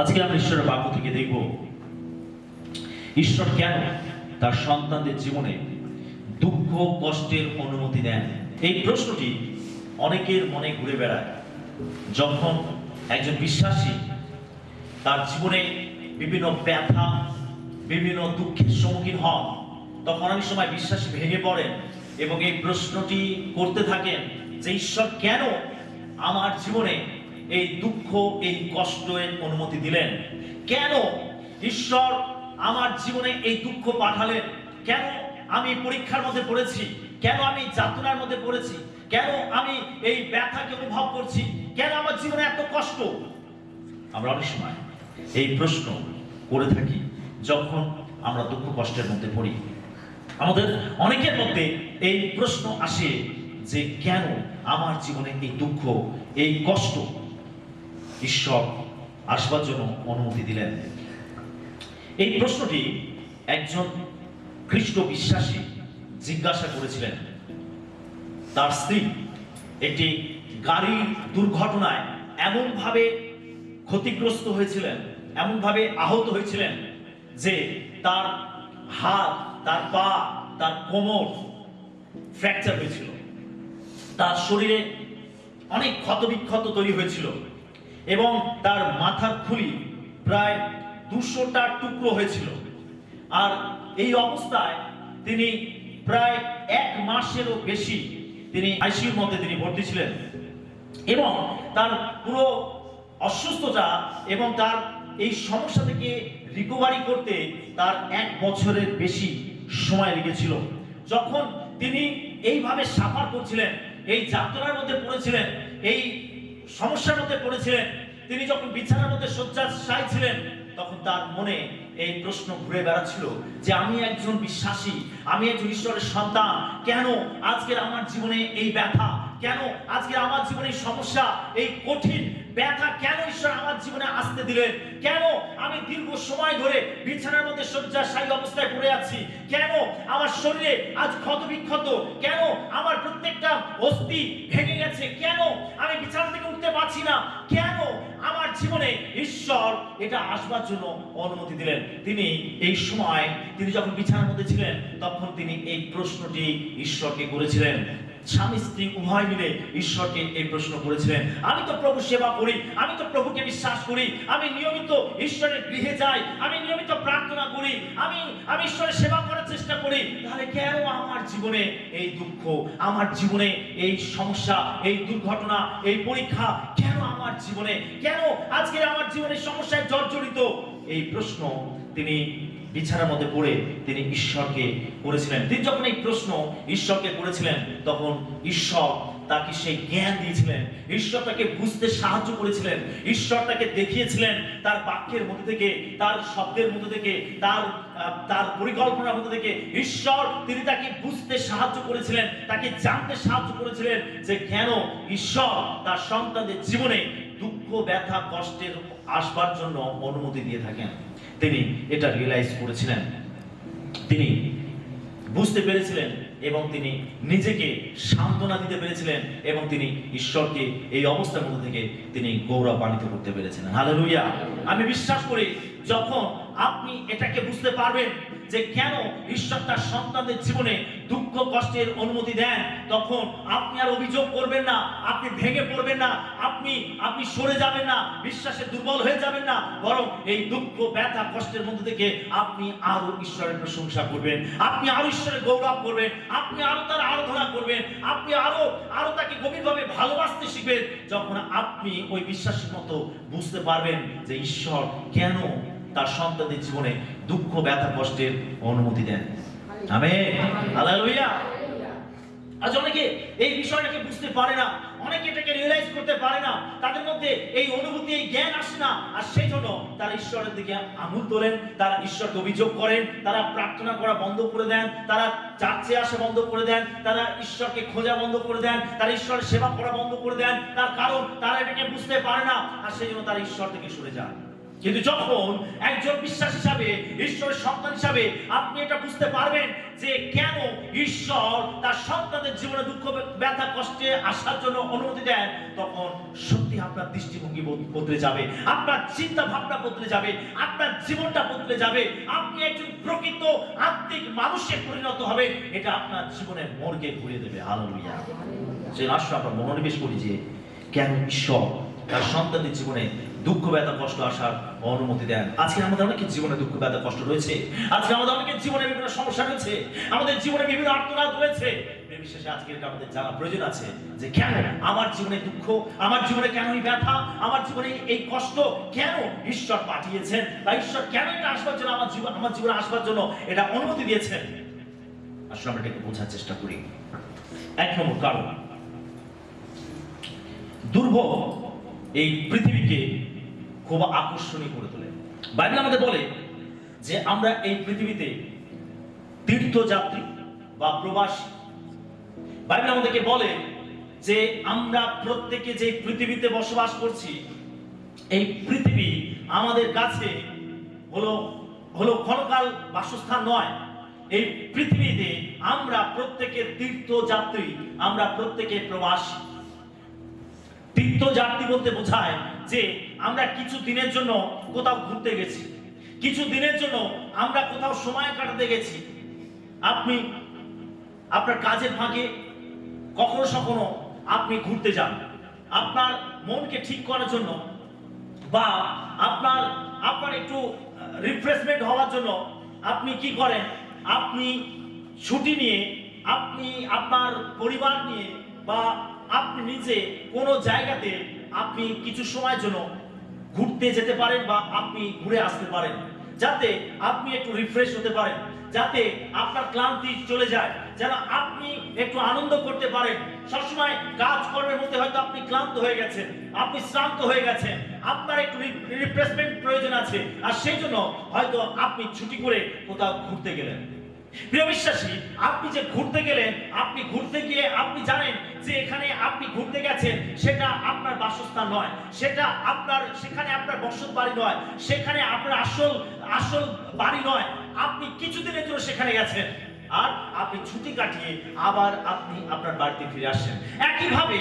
আজকে আমরা ঈশ্বরের বাক্য থেকে দেখব ঈশ্বর কেন তার সন্তানদের জীবনে দুঃখ কষ্টের অনুমতি দেন। এই প্রশ্নটি অনেকের মনে ঘুরে বেড়ায়। যখন একজন বিশ্বাসী তার জীবনে বিভিন্ন ব্যথা বিভিন্ন দুঃখের সম্মুখীন হন, তখন অনেক সময় বিশ্বাসী ভেঙে পড়েন এবং এই প্রশ্নটি করতে থাকেন যে ঈশ্বর কেন আমার জীবনে এই দুঃখ এই কষ্টের অনুমতি দিলেন, কেন ঈশ্বর আমার জীবনে এই দুঃখ পাঠালেন, কেন আমি পরীক্ষার মধ্যে পড়েছি, কেন আমি যাতনার মধ্যে পড়েছি, কেন আমি এই ব্যথাকে অনুভব করছি, কেন আমার জীবনে এত কষ্ট। আমরা অনেক সময় এই প্রশ্ন করে থাকি যখন আমরা দুঃখ কষ্টের মধ্যে পড়ি। আমাদের অনেকের মধ্যে এই প্রশ্ন আসে যে কেন আমার জীবনে এই দুঃখ এই কষ্ট ঈশ্বর আসবার জন্য অনুমতি দিলেন। এই প্রশ্নটি একজন খ্রিস্ট বিশ্বাসী জিজ্ঞাসা করেছিলেন। তার স্ত্রী একটি গাড়ির দুর্ঘটনায় এমনভাবে ক্ষতিগ্রস্ত হয়েছিলেন, এমনভাবে আহত হয়েছিলেন যে তার হাত, তার পা, তার কোমর ফ্র্যাকচার হয়েছিল, তার শরীরে অনেক ক্ষতবিক্ষত তৈরি হয়েছিল এবং তার মাথার খুলি প্রায় 200টা টুকরো হয়েছিল। আর এই অবস্থায় তিনি প্রায় 1 মাসেরও বেশি তিনি আইসিইউর মধ্যে তিনি ভর্তি ছিলেন এবং তার পুরো অসুস্থতা এবং তার এই সমস্যা থেকে রিকভারি করতে তার 1 বছরের বেশি সময় লেগেছিল। যখন তিনি এইভাবে সাফার করছিলেন, এই যাত্রার মধ্যে পড়েছিলেন, এই সমস্যার মধ্যে পড়েছিলেন, তিনি যখন বিছানার মধ্যে শয্যাশায়ী ছিলেন, তখন তার মনে এই প্রশ্ন ঘুরে বেড়াচ্ছিল যে আমি একজন বিশ্বাসী, আমি একজন ঈশ্বরের সন্তান, কেন আজকের আমার জীবনে এই ব্যথা, কেন আজকে আমার জীবনে এই সমস্যা, এই কঠিন ব্যথা কেন ঈশ্বর আমার জীবনে আসতে দিলেন, কেন আমি দীর্ঘ সময় ধরে বিছানার মধ্যে শয্যাশায়ী অবস্থায় পড়ে আছি, কেন আমার শরীরে আজ ক্ষতবিক্ষত, কেন আমার প্রত্যেকটা অস্থি ভেঙে গেছে, কেন আমি বিছানা থেকে উঠতে পারছি না, কেন আমার জীবনে ঈশ্বর এটা আসবার জন্য অনুমতি দিলেন। তিনি এই সময় তিনি যখন বিছানার মধ্যে ছিলেন তখন তিনি এই প্রশ্নটি ঈশ্বরকে করেছিলেন। স্বামী স্ত্রী উভয় মিলে ঈশ্বরকে এই প্রশ্ন করেছিলেন। আমি তো প্রভু সেবা করি, আমি তো প্রভুকে বিশ্বাস করি, আমি নিয়মিত ঈশ্বরের গৃহে যাই, আমি নিয়মিত প্রার্থনা করি, আমি ঈশ্বরের সেবা করার চেষ্টা করি, তাহলে কেন আমার জীবনে এই দুঃখ, আমার জীবনে এই সমস্যা, এই দুর্ঘটনা, এই পরীক্ষা কেন আমার জীবনে, কেন আজকে আমার জীবনের সমস্যায় জর্জরিত? এই প্রশ্ন তিনি বিছানার মধ্যে পড়ে তিনি ঈশ্বরকে করেছিলেন। তিনি যখন এই প্রশ্ন ঈশ্বরকে করেছিলেন তখন ঈশ্বর তাকে সেই জ্ঞান দিয়েছিলেন, ঈশ্বর তাকে বুঝতে সাহায্য করেছিলেন, ঈশ্বর তাকে দেখিয়েছিলেন তার বাক্যের মধ্যে থেকে, তার শব্দের মধ্যে থেকে, তার পরিকল্পনার মধ্যে থেকে ঈশ্বর তিনি তাকে বুঝতে সাহায্য করেছিলেন, তাকে জানতে সাহায্য করেছিলেন যে কেন ঈশ্বর তার সন্তানদের জীবনে দুঃখ ব্যথা কষ্টের আসবার জন্য অনুমতি দিয়ে থাকেন। তিনি এটা রিয়েলাইজ করেছিলেন, তিনি বুঝতে পেরেছিলেন এবং তিনি নিজেকে সান্ত্বনা দিতে পেরেছিলেন এবং তিনি ঈশ্বরকে এই অবস্থার মধ্যে থেকে তিনি গৌরবান্বিত করতে পেরেছিলেন। হালেলুয়া! আমি বিশ্বাস করি যখন আপনি এটাকে বুঝতে পারবেন যে কেন ঈশ্বর তার সন্তানদের জীবনে দুঃখ কষ্টের অনুমতি দেন, তখন আপনি আর অভিযোগ করবেন না, আপনি ভেঙে পড়বেন না, আপনি সরে যাবেন না, বিশ্বাসে দুর্বল হয়ে যাবেন না, বরং এই দুঃখ ব্যথা কষ্টের মধ্যে থেকে আপনি আরো ঈশ্বরের প্রশংসা করবেন, আপনি আরো ঈশ্বরের গৌরব করবেন, আপনি আরো তার আরাধনা করবেন, আপনি আরো তাকে গভীরভাবে ভালোবাসতে শিখবেন। যখন আপনি ওই বিশ্বাসের মতো বুঝতে পারবেন যে ঈশ্বর কেন তার সন্তানদের জীবনে দুঃখ ব্যথা কষ্টের অনুমতি দেন। Amen, hallelujah. আজ অনেকে এই বিষয়টাকে বুঝতে পারে না, অনেকে এটাকে রিয়েলাইজ করতে পারে না, তাদের মধ্যে এই অনুভূতি এই জ্ঞান আসে না, আর সেই জন্য তারা ঈশ্বরের দিকে আঙুল তোলেন, তারা ঈশ্বরকে অভিযোগ করেন, তারা প্রার্থনা করা বন্ধ করে দেন, তারা চার্চে আসা বন্ধ করে দেন, তারা ঈশ্বরকে খোঁজা বন্ধ করে দেন, তারা ঈশ্বরের সেবা করা বন্ধ করে দেন। তার কারণ তারা এটাকে বুঝতে পারে না, আর সেই জন্য তারা ঈশ্বর থেকে সরে যান। কিন্তু যখন একজন বিশ্বাস হিসাবে, ঈশ্বরের সন্তান হিসাবে আপনি এটা বুঝতে পারবেন যে কেন ঈশ্বর তার সন্তানদের জীবনে দুঃখ, ব্যথা, কষ্টে আসার জন্য অনুমতি দেন, তখন সত্যি আপনার দৃষ্টিভঙ্গি বদলে যাবে, আপনার চিন্তা ভাবনা বদলে যাবে, আপনার জীবনটা বদলে যাবে, আপনি একজন প্রকৃত আত্মিক মানুষে পরিণত হবে। এটা আপনার জীবনের মোড়কে ঘুরিয়ে দেবে। হালেলুয়া। সেই আসলে আমরা মনোনিবেশ করি যে কেন ঈশ্বর তার সন্তানদের জীবনে দুঃখ, ব্যথা, কষ্ট আসার অনুমতি দেন। আজকে আমাদের অনেকের জীবনে দুঃখ, ব্যথা, কষ্ট রয়েছে। আজকে আমাদের অনেকের জীবনে বিভিন্ন সমস্যা রয়েছে, আমাদের জীবনে বিভিন্ন আর্তনাদ রয়েছে। বিশেষে আজকে এটা আমাদের জানা প্রয়োজন আছে যে কেন আমার জীবনে দুঃখ, আমার জীবনে কেন এই ব্যথা, আমার জীবনে এই কষ্ট কেন ঈশ্বর পাঠিয়েছেন, বা ঈশ্বর কেন এটা আসবার জন্য আমার জীবনে আসবার জন্য এটা অনুমতি দিয়েছেন। আসলে আমরা এটাকে বোঝার চেষ্টা করি। এক নম্বর কারণ, দুর্ভোগ এই পৃথিবীকে খুব আকর্ষণীয় করে তোলে। বাইবেল আমাদের বলে যে আমরা এই পৃথিবীতে তীর্থযাত্রী বা প্রবাসী। বাইবেল আমাদেরকে বলে যে আমরা প্রত্যেকে যে পৃথিবীতে বসবাস করছি, এই পৃথিবী আমাদের কাছে হলো ক্ষণকাল বাসস্থান নয়। এই পৃথিবীতে আমরা প্রত্যেকে তীর্থযাত্রী, আমরা প্রত্যেকে প্রবাসী। তীর্থযাত্রী বলতে বোঝায় যে আমরা কিছু দিনের জন্য কোথাও ঘুরতে গেছি, কিছু দিনের জন্য আমরা কোথাও সময় কাটাতে গেছি। আপনি আপনার কাজের ফাঁকে কখনো কখনো আপনি ঘুরতে যান, আপনার মনকে ঠিক করার জন্য, বা আপনার একটু রিফ্রেশমেন্ট হওয়ার জন্য আপনি কি করেন, আপনি ছুটি নিয়ে আপনি আপনার পরিবার নিয়ে বা আপনি নিজে কোনো জায়গাতে আপনি কিছু সময়ের জন্য ঘুরতে যেতে পারেন বা আপনি ঘুরে আসতে পারেন, যাতে আপনি একটু রিফ্রেশ হতে পারেন, যাতে আপনার ক্লান্তি চলে যায়, যেন আপনি একটু আনন্দ করতে পারেন। সবসময় কাজ কর্মের মধ্যে হয়তো আপনি ক্লান্ত হয়ে গেছেন, আপনি শ্রান্ত হয়ে গেছেন, আপনার একটু রিফ্রেশমেন্ট প্রয়োজন আছে, আর সেই জন্য হয়তো আপনি ছুটি করে কোথাও ঘুরতে গেলেন। প্রিয় বিশ্বাসী, আপনি যে ঘুরতে গেলেন, আপনি ঘুরতে গিয়ে আপনি জানেন যে এখানে আপনি ঘুরতে গেছেন সেটা আপনার বাসস্থান নয়, সেখানে আপনার বসত বাড়ি নয়, সেখানে আপনার আসল বাড়ি নয়। আপনি কিছুদিনের জন্য সেখানে গেছেন, আর আপনি ছুটি কাটিয়ে আবার আপনি আপনার বাড়িতে ফিরে আসছেন। একইভাবে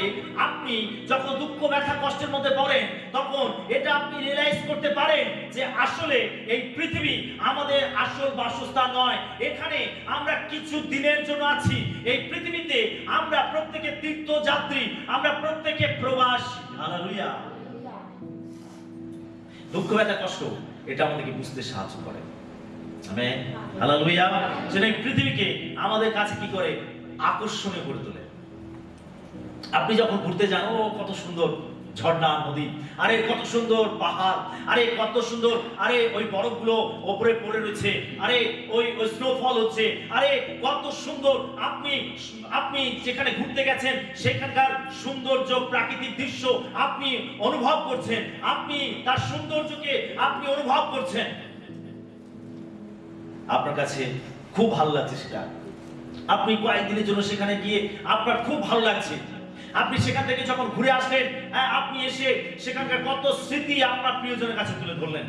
আপনি যখন দুঃখ, ব্যথা, কষ্টের মধ্যে পড়েন, তখন এটা আপনি রিয়েলাইজ করতে পারেন যে আসলে এই পৃথিবী আমাদের আসল বাসস্থান নয়। এখানে আমরা কিছু দিনের জন্য আছি। এই পৃথিবীতে আমরা প্রত্যেকে তীর্থযাত্রী, আমরা প্রত্যেকে প্রবাসী। হালেলুয়া। দুঃখ, ব্যথা, কষ্ট এটা আমাদেরকে বুঝতে সাহায্য করে। আমেন। হালেলুয়া। যেন এই পৃথিবীকে আমাদের কাছে কি করে আকর্ষণীয় করে তোলে। আপনি যখন ঘুরতে যান, ও কত সুন্দর ঝর্ণা, নদী, আরে কত সুন্দর পাহাড়, আরে কত সুন্দর, আরে ওই বরফগুলো উপরে পড়ে রয়েছে, আরে ওই স্নোফল হচ্ছে, আরে কত সুন্দর। আপনি যেখানে ঘুরতে গেছেন সেখানকার সৌন্দর্য, প্রাকৃতিক দৃশ্য আপনি অনুভব করছেন, আপনি তার সৌন্দর্যকে আপনি অনুভব করছেন, আপনার কাছে খুব ভালো লাগছে সেটা। আপনি কয়েকদিনের জন্য সেখানে গিয়ে আপনার খুব ভালো লাগছে। আপনি সেখান থেকে যখন ঘুরে আসলেন, আপনি এসে সেখানকার কত স্মৃতি আপনার প্রিয়জনের কাছে তুলে ধরলেন,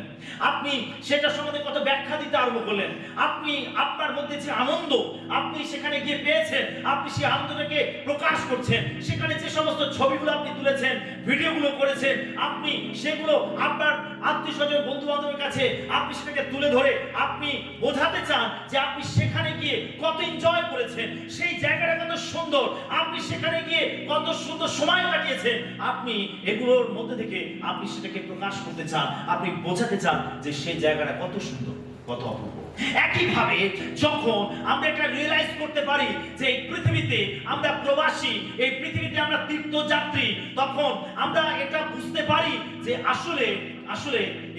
আপনি সেটা সম্বন্ধে কত ব্যাখ্যা দিতে আরম্ভ করলেন। আপনি আপনার মধ্যে যে আনন্দ আপনি সেখানে গিয়ে পেয়েছেন, আপনি সেই আনন্দটাকে প্রকাশ করছেন। সেখানে যে সমস্ত ছবিগুলো আপনি তুলেছেন, ভিডিওগুলো করেছেন, আপনি সেগুলো আপনার আত্মীয় স্বজন, বন্ধু বান্ধবের কাছে আপনি সেটাকে তুলে ধরে আপনি বোঝাতে চান যে আপনি সেখানে গিয়ে কত এনজয় করেছেন, সেই জায়গাটা কত সুন্দর, আপনি সেখানে গিয়ে কত সুন্দর সময় কাটিয়েছেন। আপনি এগুলোর মধ্যে থেকে আপনি সেটাকে প্রকাশ করতে চান, আপনি বোঝাতে চান যে সেই জায়গাটা কত সুন্দর, কত অপূর্ব। একইভাবে যখন আমরা এটা রিয়েলাইজ করতে পারি যে এই পৃথিবীতে আমরা প্রবাসী, এই পৃথিবীতে আমরা তীর্থযাত্রী, তখন আমরা এটা বুঝতে পারি যে আসলে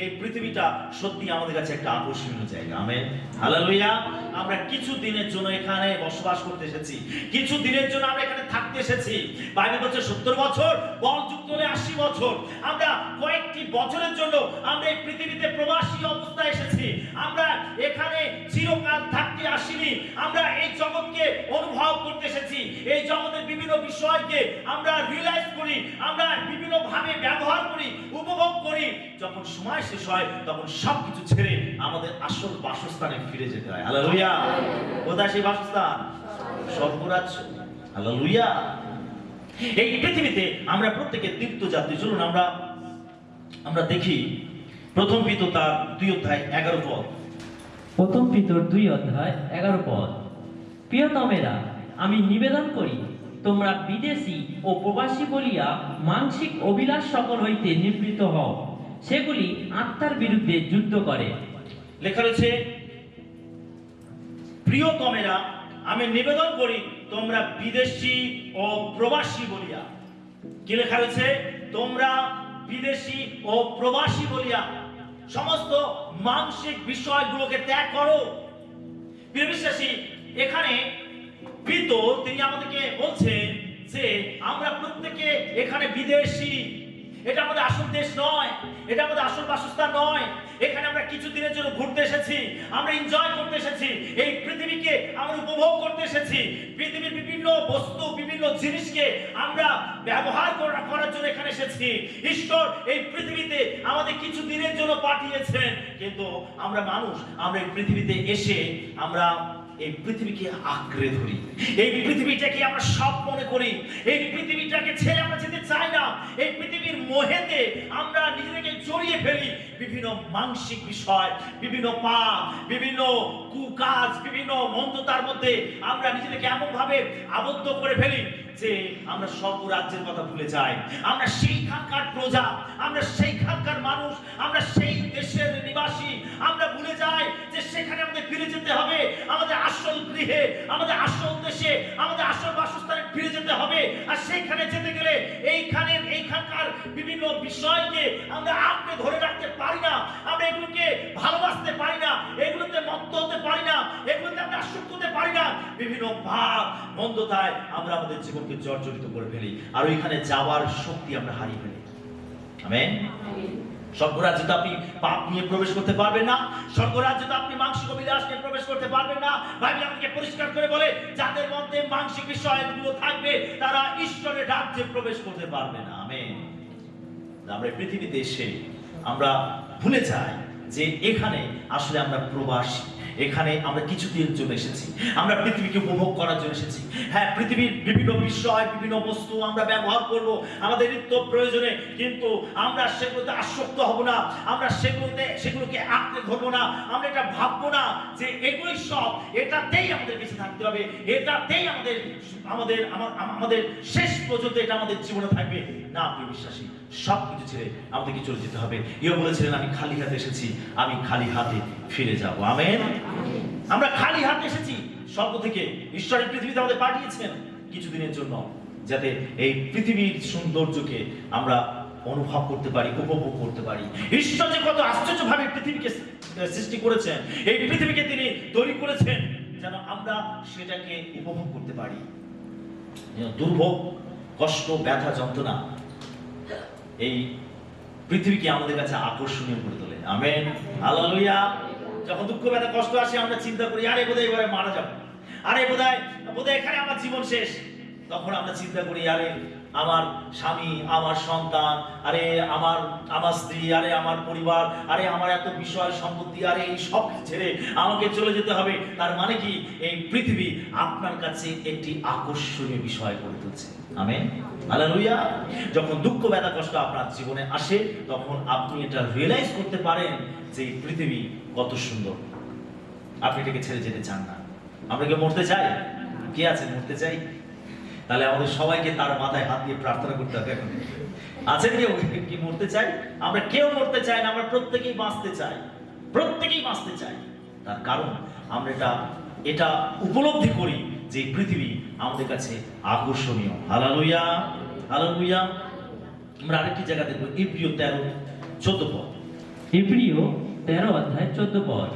এই পৃথিবীটা সত্যি আমাদের কাছে একটা আকর্ষণীয় জায়গা। আমেন। হালেলুয়া। আমরা কিছু দিনের জন্য এখানে বসবাস করতে এসেছি, কিছু দিনের জন্য আমরা এখানে থাকতে এসেছি। বাইবেল বলছে 70 বছর, বল যুক্ত হলে 80 বছর। আমরা কয়েকটি বছরের জন্য আমরা এই পৃথিবীতে প্রবাসী অবস্থায় এসেছি। আমরা এখানে চিরকাল থাকতে আসিনি। আসিনি, আমরা এই জগৎকে অনুভব করতে এসেছি। এই জগতের বিভিন্ন বিষয়কে আমরা রিয়েলাইজ করি, আমরা বিভিন্ন ভাবে ব্যবহার করি, উপভোগ করি। যখন সময় শেষ হয় তখন সবকিছু ছেড়ে আমাদের আসল বাসস্থানে ফিরে যেতে হয়। হালেলুয়া। কোথায় সেই বাসস্থান? স্বর্গরাজ্য। হালেলুয়া। এই পৃথিবীতে আমরা প্রত্যেকে তীর্থযাত্রী। চলুন আমরা দেখি প্রথম পিতর তার 2 অধ্যায় 11 পদ। প্রথম পিতর 2 অধ্যায় 11 পদ। প্রিয়তমেরা, আমি নিবেদন করি, তোমরা বিদেশী ও প্রবাসী বলিয়া মানসিক অভিলাষ সকল হইতে নিবৃত্ত হও, সেগুলি আত্মার বিরুদ্ধে যুদ্ধ করে। লেখা রয়েছে, প্রিয়তমেরা, আমি নিবেদন করি, তোমরা বিদেশী ও প্রবাসী বলিয়া। কি লেখা রয়েছে? তোমরা বিদেশী ও প্রবাসী বলিয়া সমস্ত মানসিক বিষয়গুলোকে ত্যাগ করো। প্রিয় বিশ্বাসী, এখানে পিতর তিনি আমাদেরকে বলছেন যে আমরা প্রত্যেকে এখানে বিদেশী। এটা আমাদের আসল দেশ নয়, এটা আমাদের আসল বাসস্থান নয়। এখানে আমরা কিছু দিনের জন্য ঘুরতে এসেছি, আমরা এনজয় করতে এসেছি, এই পৃথিবীকে আমরা উপভোগ করতে এসেছি। পৃথিবীর বিভিন্ন বস্তু, বিভিন্ন জিনিসকে আমরা ব্যবহার করার জন্য এখানে এসেছি। ঈশ্বর এই পৃথিবীতে আমাদের কিছু দিনের জন্য পাঠিয়েছেন, কিন্তু আমরা মানুষ, আমরা এই পৃথিবীতে এসে আমরা এই পৃথিবীকে আঁকড়ে ধরি, এই পৃথিবীটাকে আমরা সব মনে করি, এই পৃথিবীটাকে ছেড়ে আমরা যেতে চাই না। এই পৃথিবীর মোহেতে আমরা নিজেদেরকে জড়িয়ে ফেলি। বিভিন্ন মানসিক বিষয়, বিভিন্ন পাপ, বিভিন্ন কুকাজ, বিভিন্ন মন্দতার মধ্যে আমরা নিজেদেরকে এমন ভাবে আবদ্ধ করে ফেলি যে আমরা স্বর্গরাজ্যের কথা ভুলে যাই। আমরা সেইখানকার প্রজা, আমরা সেইখানকার মানুষ, আমরা সেই দেশের নিবাসী। আমরা ভুলে যাই যে সেখানে আমাদের ফিরে যেতে হবে, আমাদের আসল গৃহে, আমাদের আসল দেশে, আমাদের আসল বাসস্থানে ফিরে যেতে হবে। আর সেইখানে যেতে গেলে এইখানকার বিভিন্ন বিষয়কে আমরা আঁকড়ে ধরে রাখতে পারি না, আমরা এগুলোকে ভালোবাসতে পারি না, এগুলোতে মত্ত হতে পারি না, এগুলোতে আমরা আসক্ত হতে পারি না। বিভিন্ন ভাব মন্দতায় আমরা আমাদের জীবনকে জর্জরিত করে ফেলি, আর ওইখানে যাওয়ার শক্তি আমরা হারিয়ে ফেলি। আমেন। স্বর্গরাজ্যে আপনি পাপ নিয়ে প্রবেশ করতে পারবেন না, স্বর্গরাজ্যে আপনি মানসিক অভিলাষ নিয়ে প্রবেশ করতে পারবেন না। বাইবেল আমাদেরকে পরিষ্কার করে বলে, যাদের মধ্যে মানসিক বিষয়গুলো থাকবে তারা ঈশ্বরের রাজ্যে প্রবেশ করতে পারবে না। আমেন। আমরা পৃথিবীতে এসে আমরা ভুলে যাই যে এখানে আসলে আমরা প্রবাসী, এখানে আমরা কিছুদিনের জন্য এসেছি, আমরা পৃথিবীকে উপভোগ করার জন্য এসেছি। হ্যাঁ, পৃথিবীর বিভিন্ন বিষয়, বিভিন্ন বস্তু আমরা ব্যবহার করব আমাদের নিত্য প্রয়োজনে, কিন্তু আমরা সেগুলোতে আসক্ত হব না, আমরা সেগুলোকে আঁকড়ে ধরবো না, আমরা এটা ভাববো না যে এগুলোই সব, এটাতেই আমাদের বেঁচে থাকতে হবে, এটাতেই আমাদের শেষ পর্যন্ত এটা আমাদের জীবনে থাকবে না। প্রিয় বিশ্বাসী, সব কিছু ছেড়ে আমাদেরকে চলে যেতে হবে। ইয়ে বলেছিলেন, আমি খালি হাতে এসেছি, আমি খালি হাতে ফিরে যাব। আমেন। আমরা খালি হাতে এসেছি স্বর্গ থেকে, ঈশ্বরের পৃথিবীতে আমাদের পাঠিয়েছেন কিছুদিনের জন্য, যাতে এই পৃথিবীর সৌন্দর্যকে আমরা অনুভব করতে পারি, উপভোগ করতে পারি। ঈশ্বর যে কত আশ্চর্যভাবে পৃথিবীকে সৃষ্টি করেছেন, এই পৃথিবীকে তিনি তৈরি করেছেন যেন আমরা সেটাকে উপভোগ করতে পারি। দুর্ভোগ, কষ্ট, ব্যথা, যন্ত্রণা এই পৃথিবীকে আমাদের কাছে আকর্ষণীয় করে তোলে। আমেন। হালেলুয়া। যখন দুঃখ, ব্যথা, কষ্ট আসে আমরা চিন্তা করি, আরে বোধহয় এবারে মারা যাবো, আরে বোধহয় এখানে আমার জীবন শেষ। তখন আমরা চিন্তা করি, আরে আমার স্বামী, আমার সন্তান, আরে আমার স্ত্রী, আরে আমার পরিবার, আরে আমার এত বিষয় সম্পত্তি, আরে এই সব ছেড়ে আমাকে চলে যেতে হবে। তার মানে কি, এই পৃথিবী আপনার কাছে একটি আকর্ষণীয় বিষয় করে তুলছে। আমেন। হালেলুয়া। যখন দুঃখ, ব্যথা, কষ্ট আপনার জীবনে আসে, তখন আপনি এটা রিয়েলাইজ করতে পারেন যে এই পৃথিবী কত সুন্দর। আপনি এটাকে ছেড়ে যেতে চান না। আমরা কি মরতে চাই? কে আছে মরতে চাই? তাহলে আমাদের সবাইকে তার মাথায় হাত দিয়ে প্রার্থনা করতে হবে। এখন আছে কেউ কি মরতে চাই? আমরা কেউ মরতে চাই না, আমরা প্রত্যেকেই বাঁচতে চাই, প্রত্যেকেই বাঁচতে চাই। তার কারণ আমরা এটা উপলব্ধি করি যে পৃথিবী আমাদের কাছে আকর্ষণীয়। Hallelujah, hallelujah. আমরা আরেকটি জায়গা দেখব, ইব্রিয় 13:14 পদ। ইব্রিয় 13 অধ্যায় 14 পদ।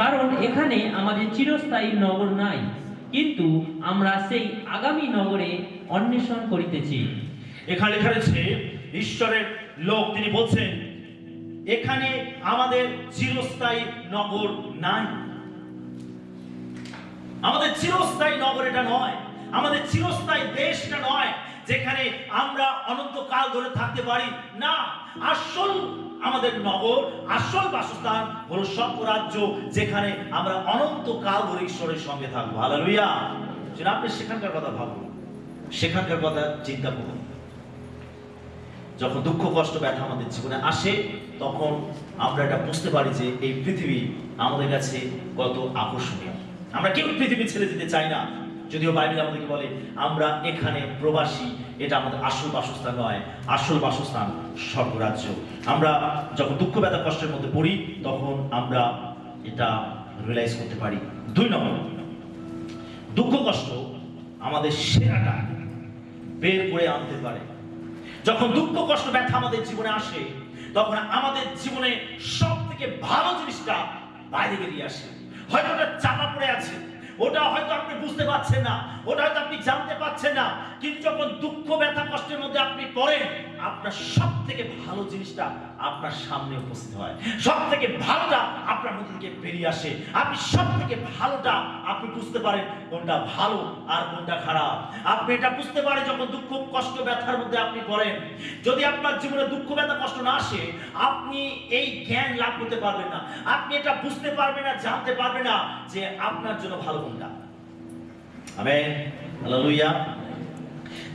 কারণ এখানে আমাদের চিরস্থায়ী নগর নাই, কিন্তু আমরা সেই আগামী নগরে অন্বেষণ করিতেছি। এখানে লেখা রয়েছে, ঈশ্বরের লোক তিনি বলছেন, এখানে আমাদের চিরস্থায়ী নগর নাই। আমাদের চিরস্থায়ী নগর এটা নয়, আমাদের চিরস্থায়ী দেশটা নয় যেখানে আমরা অনন্তকাল ধরে থাকতে পারি। না, আসল আমাদের নগর, আসল বাসস্থান হলো স্বর্গরাজ্য, যেখানে আমরা অনন্তকাল ধরে ঈশ্বরের সঙ্গে থাকবো। হালেলুয়া। যেটা আপনি সেখানকার কথা ভাবুন, সেখানকার কথা চিন্তা করুন। যখন দুঃখ কষ্ট ব্যথা আমাদের জীবনে আসে, তখন আমরা এটা বুঝতে পারি যে এই পৃথিবী আমাদের কাছে কত আকর্ষণীয়। আমরা কেউ পৃথিবী ছেড়ে যেতে চাই না, যদিও বাইবেল আমাদেরকে বলে আমরা এখানে প্রবাসী, এটা আমাদের আসল বাসস্থান নয়, আসল বাসস্থান স্বর্গরাজ্য। আমরা যখন দুঃখ ব্যথা কষ্টের মধ্যে পড়ি, তখন আমরা এটা রিয়েলাইজ করতে পারি। 2 নম্বর, দুঃখ কষ্ট আমাদের সেরাটা বের করে আনতে পারে। যখন দুঃখ কষ্ট ব্যথা আমাদের জীবনে আসে, তখন আমাদের জীবনে সব থেকে ভালো জিনিসটা বাইরে বেরিয়ে আসে। হয়তো ওটা চাপা পড়ে আছে, ওটা হয়তো আপনি বুঝতে পারছেন না, ওটা হয়তো আপনি জানতে পারছেন না, কিন্তু যখন দুঃখ ব্যথা কষ্টের মধ্যে আপনি পড়েন, আপনার সব থেকে ভালো জিনিসটা আপনার সামনে উপস্থিত হয়, সব থেকে ভালোটা আপনার মধ্যে থেকে বেরিয়ে আসে। আপনি সব থেকে ভালোটা আপনি বুঝতে পারেন কোনটা ভালো আর কোনটা খারাপ। আপনি এটা বুঝতে পারেন যখন দুঃখ কষ্ট ব্যথার মধ্যে আপনি পড়েন। যদি আপনার জীবনে দুঃখ ব্যথা কষ্ট না আসে, আপনি এই জ্ঞান লাভ করতে পারবেন না, আপনি এটা বুঝতে পারবেন না, জানতে পারবেন না যে আপনার জন্য ভালো কোনটা। Amen, hallelujah.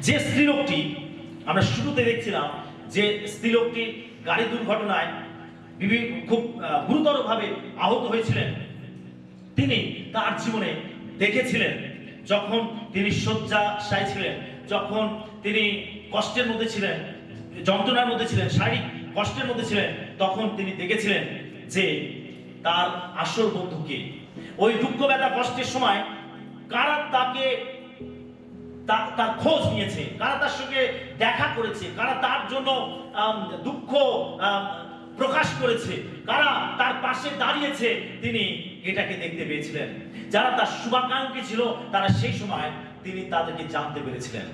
যে স্ত্রীলোকটি আমরা শুরুতে দেখছিলাম, যে স্ত্রীলোকটি গাড়ি দুর্ঘটনায় খুব গুরুতরভাবে আহত হয়েছিলেন, তিনি তার জীবনে দেখেছিলেন যখন তিনি শয্যাশায়ী ছিলেন, যখন তিনি কষ্টের মধ্যে ছিলেন, যন্ত্রণার মধ্যে ছিলেন, শারীরিক কষ্টের মধ্যে ছিলেন, তখন তিনি দেখেছিলেন যে তার আসল বন্ধুকে। ওই দুঃখ ব্যথা কষ্টের সময় কারা তাকে তার খোঁজ নিয়েছে, কারা তার সঙ্গে দেখা করেছে, কারা তার জন্য দুঃখ প্রকাশ করেছে, কারা তার পাশে দাঁড়িয়েছে, তিনি এটাকে দেখতে পেয়েছিলেন। যারা তার শুভাকাঙ্ক্ষী ছিল, তারা সেই সময় তিনি তাদেরকে জানতে পেরেছিলেন।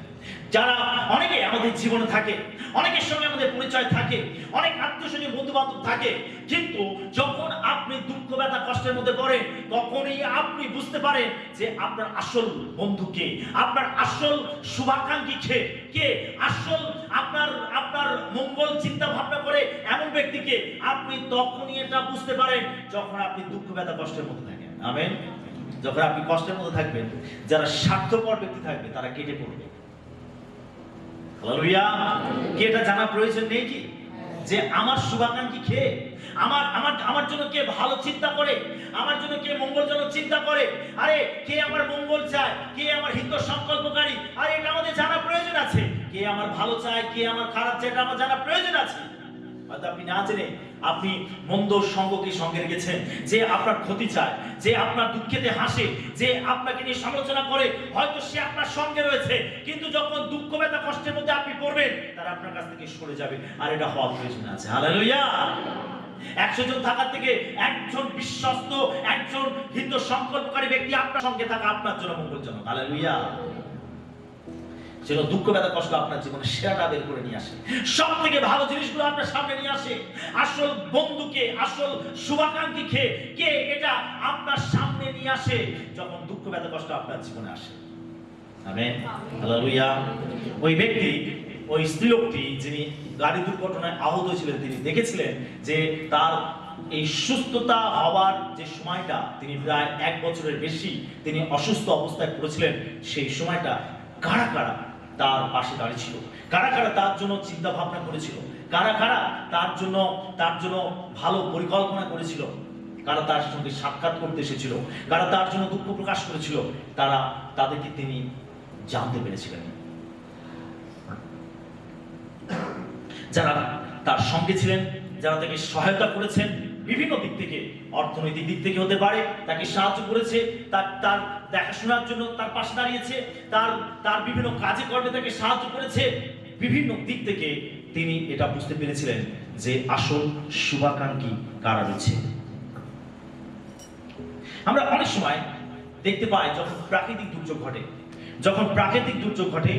যারা অনেকে আমাদের জীবনে থাকে, অনেকের সঙ্গে আমাদের পরিচয় থাকে, অনেক আত্মীয় বন্ধু বান্ধব থাকে, কিন্তু যখন আপনি দুঃখ ব্যথা কষ্টের মধ্যে পড়েন, তখনই আপনি বুঝতে পারেন যে আপনার আসল বন্ধু কে, আপনার আসল শুভাকাঙ্ক্ষী কে, আসল আপনার আপনার মঙ্গল চিন্তা ভাবনা করে এমন ব্যক্তিকে। আপনি তখনই এটা বুঝতে পারেন যখন আপনি দুঃখ ব্যথা কষ্টের মধ্যে থাকেন। আমেন। যখন আপনি কষ্টের মধ্যে থাকবেন, যারা স্বার্থপর ব্যক্তি থাকবে তারা কেটে পড়বে। হালেলুয়া। কি এটা জানা প্রয়োজন নেই কি যে আমার শুভাকাঙ্ক্ষী কে, আমার আমার আমার জন্য কে ভালো চিন্তা করে, আমার জন্য কে মঙ্গলজনক চিন্তা করে, আরে কে আমার মঙ্গল চায়, কে আমার হিত সংকল্পকারী, আরে এটা আমাদের জানা প্রয়োজন আছে। কে আমার ভালো চায়, কে আমার খারাপ চায়, এটা আমার জানা প্রয়োজন আছে। হয়তো আপনি না জেনে আপনি মন্দ সঙ্গকে সঙ্গে রেখেছেন, যে আপনার ক্ষতি চায়, যে আপনার দুঃখেতে হাসে, যে আপনাকে নিয়ে সমালোচনা করে, হয়তো সে আপনার সঙ্গে রয়েছে, কিন্তু যখন দুঃখ ব্যথা কষ্টের মধ্যে আপনি পড়বেন, তারা আপনার কাছ থেকে সরে যাবে। আর এটা হওয়ার প্রয়োজন আছে। হালেলুয়া। 100 জন থাকার থেকে একজন বিশ্বস্ত, একজন হিত সংকল্পকারী ব্যক্তি আপনার সঙ্গে থাকা আপনার জন্য মঙ্গলজনক। হালেলুয়া। যেন দুঃখ ব্যথা কষ্ট আপনার জীবনে সেরাটা বের করে নিয়ে আসে, সব থেকে ভালো জিনিসগুলো আপনার সামনে নিয়ে আসে। আসল বন্ধুকে, আসল শুভাকাঙ্ক্ষী কে, এটা আপনার সামনে নিয়ে আসে যখন দুঃখ ব্যথা কষ্ট আপনার জীবনে আসে। Amen, hallelujah. ওই ব্যক্তি, ওই স্ত্রীলোকটি যিনি গাড়ি দুর্ঘটনায় আহত ছিলেন, তিনি দেখেছিলেন যে তার এই সুস্থতা হওয়ার যে সময়টা, তিনি প্রায় 1 বছরের বেশি তিনি অসুস্থ অবস্থায় পড়েছিলেন, সেই সময়টা কারা কারা তার পাশে দাঁড়িয়েছিল, কারা কারা তার জন্য চিন্তা ভাবনা করেছিল, কারা কারা তার জন্য ভালো পরিকল্পনা করেছিল, কারা তার সঙ্গে সাক্ষাৎ করতে এসেছিল, কারা তার জন্য দুঃখ প্রকাশ করেছিল, তাদেরকে তিনি জানতে পেরেছিলেন। যারা তার সঙ্গে ছিলেন, যারা তাকে সহায়তা করেছেন বিভিন্ন দিক থেকে, অর্থনৈতিক দিক থেকে হতে পারে, তাকে সাহায্য করেছে, তার দেখাশোনার জন্য তার পাশে দাঁড়িয়েছে, তার বিভিন্ন কাজে কর্মে তাকে সাহায্য করেছে, বিভিন্ন দিক থেকে তিনি এটা বুঝতে পেরেছিলেন যে আসল শুভাকাঙ্ক্ষী কারা রয়েছে। আমরা অনেক সময় দেখতে পাই যখন প্রাকৃতিক দুর্যোগ ঘটে,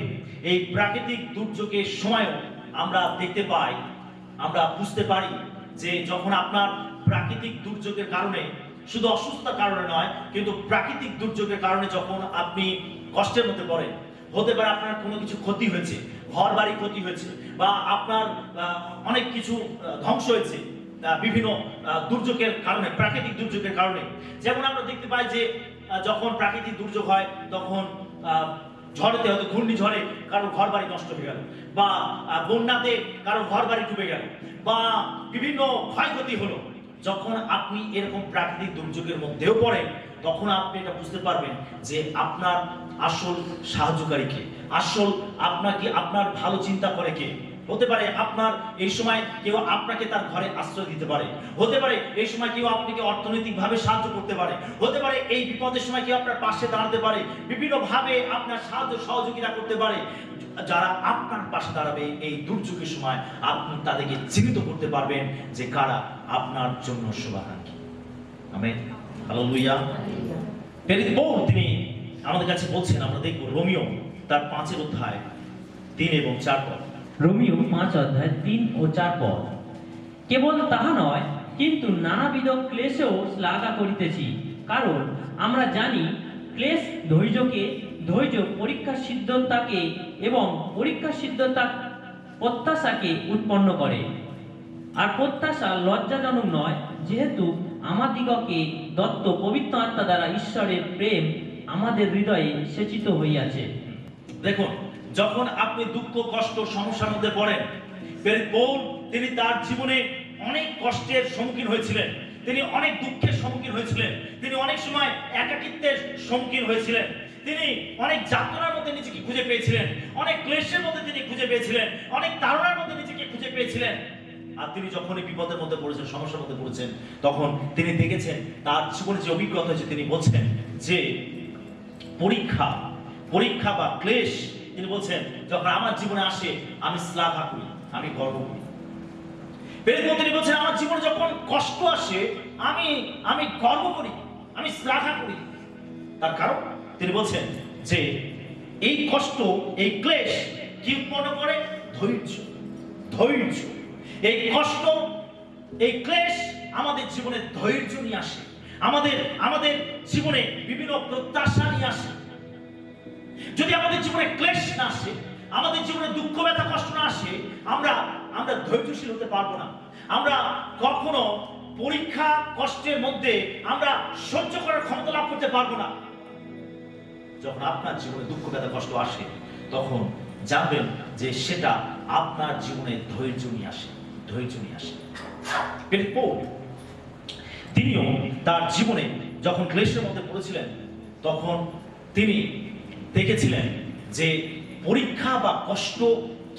এই প্রাকৃতিক দুর্যোগের সময়ও আমরা দেখতে পাই, আমরা বুঝতে পারি যে যখন আপনার প্রাকৃতিক দুর্যোগের কারণে শুধু অসুস্থতার কারণে নয়, কিন্তু প্রাকৃতিক দুর্যোগের কারণে যখন আপনি কষ্টের মধ্যে পড়েন, হতে পারে আপনার কোনো কিছু ক্ষতি হয়েছে, ঘর বাড়ি ক্ষতি হয়েছে, বা আপনার অনেক কিছু ধ্বংস হয়েছে বিভিন্ন দুর্যোগের কারণে, প্রাকৃতিক দুর্যোগের কারণে। যেমন আমরা দেখতে পাই যে যখন প্রাকৃতিক দুর্যোগ হয় তখন ঝড়েতে, হয়তো ঘূর্ণিঝড়ে কারো ঘর বাড়ি নষ্ট হয়ে গেল, বা বন্যাতে কারো ঘর বাড়ি ডুবে গেল, বা বিভিন্ন ক্ষয়ক্ষতি হলো। যখন আপনি এরকম প্রাকৃতিক দুর্যোগের মধ্যেও পড়েন, তখন আপনি এটা বুঝতে পারবেন যে আপনার আসল সাহায্যকারী কে, আসল আপনাকে আপনার ভালো চিন্তা করে কে। হতে পারে আপনার এই সময় কেউ আপনাকে তার ঘরে আশ্রয় দিতে পারে, হতে পারে এই সময় কেউ আপনাকে অর্থনৈতিকভাবে সাহায্য করতে পারে, হতে পারে এই বিপদের সময় কেউ আপনার পাশে দাঁড়াতে পারে, বিভিন্ন ভাবে আপনার সাহায্য সহযোগিতা করতে পারে। যারা আপনার পাশে দাঁড়াবে এই দুর্যোগের সময়, আপনি তাদেরকে চিহ্নিত করতে পারবেন যে কারা আপনার জন্য শুভাকাঙ্ক্ষী। Amen, hallelujah. প্রেরিত পৌল তিনি আমাদের কাছে বলছেন, আমরা দেখব রোমিও তার 5 অধ্যায় 3 এবং 4 পদ। রোমিও 5 অধ্যায় 3 ও 4 পদ। কেবল তাহা নয়, কিন্তু নানাবিধ ক্লেশেও শ্লাঘা করিতেছি, কারণ আমরা জানি ক্লেশ ধৈর্যকে, ধৈর্য পরীক্ষার সিদ্ধতাকে, এবং পরীক্ষার সিদ্ধতা প্রত্যাশাকে উৎপন্ন করে। আর প্রত্যাশা লজ্জাজনক নয়, যেহেতু আমাদিগকে দত্ত পবিত্র আত্মা দ্বারা ঈশ্বরের প্রেম আমাদের হৃদয়ে সেচিত হইয়াছে। দেখুন, যখন আপনি দুঃখ, কষ্ট, সমস্যার মধ্যে পড়েন, প্রেরিত পৌল তিনি তার জীবনে অনেক কষ্টের সম্মুখীন হয়েছিলেন, তিনি অনেক দুঃখের সম্মুখীন হয়েছিলেন, তিনি অনেক সময় একাকিত্বের সম্মুখীন হয়েছিলেন, তিনি অনেক যাতনার মধ্যে নিজেকে খুঁজে পেয়েছিলেন, অনেক ক্লেশের মধ্যে তিনি খুঁজে পেয়েছিলেন, অনেক তাড়নার মধ্যে নিজেকে খুঁজে পেয়েছিলেন। আর তিনি যখনই বিপদের মধ্যে পড়েছেন, সমস্যার মধ্যে পড়েছেন, তখন তিনি দেখেছেন তার জীবনে যে অভিজ্ঞতা হয়েছে, তিনি বলছেন যে পরীক্ষা বা ক্লেশ, তিনি বলছেন যখন আমার জীবনে আসে আমি শ্লাঘা করি, আমি গর্ব করি। প্রেরিত পৌল তিনি বলছেন আমার জীবনে যখন কষ্ট আসে আমি গর্ব করি, আমি শ্লাঘা করি। তার কারণ তিনি বলছেন যে এই কষ্ট, এই ক্লেশ কি উৎপন্ন করে? ধৈর্য। এই কষ্ট, এই ক্লেশ আমাদের জীবনে ধৈর্য নিয়ে আসে, আমাদের জীবনে বিভিন্ন প্রত্যাশা নিয়ে আসে। যদি আমাদের জীবনে ক্লেশ না আসে, আমাদের জীবনে দুঃখ, ব্যথা, কষ্ট না আসে, আমরা ধৈর্যশীল হতে পারবো না। আমরা কখনো পরীক্ষা, কষ্টের মধ্যে আমরা সহ্য করার ক্ষমতা লাভ করতে পারবো না। যখন আপনার জীবনে দুঃখ, ব্যথা, কষ্ট আসে, তখন জানবেন যে সেটা আপনার জীবনে ধৈর্য নিয়ে আসে। প্রেরিত পৌল তিনিও তার জীবনে যখন ক্লেশের মধ্যে পড়েছিলেন, তখন তিনি দেখেছিলেন যে পরীক্ষা বা কষ্ট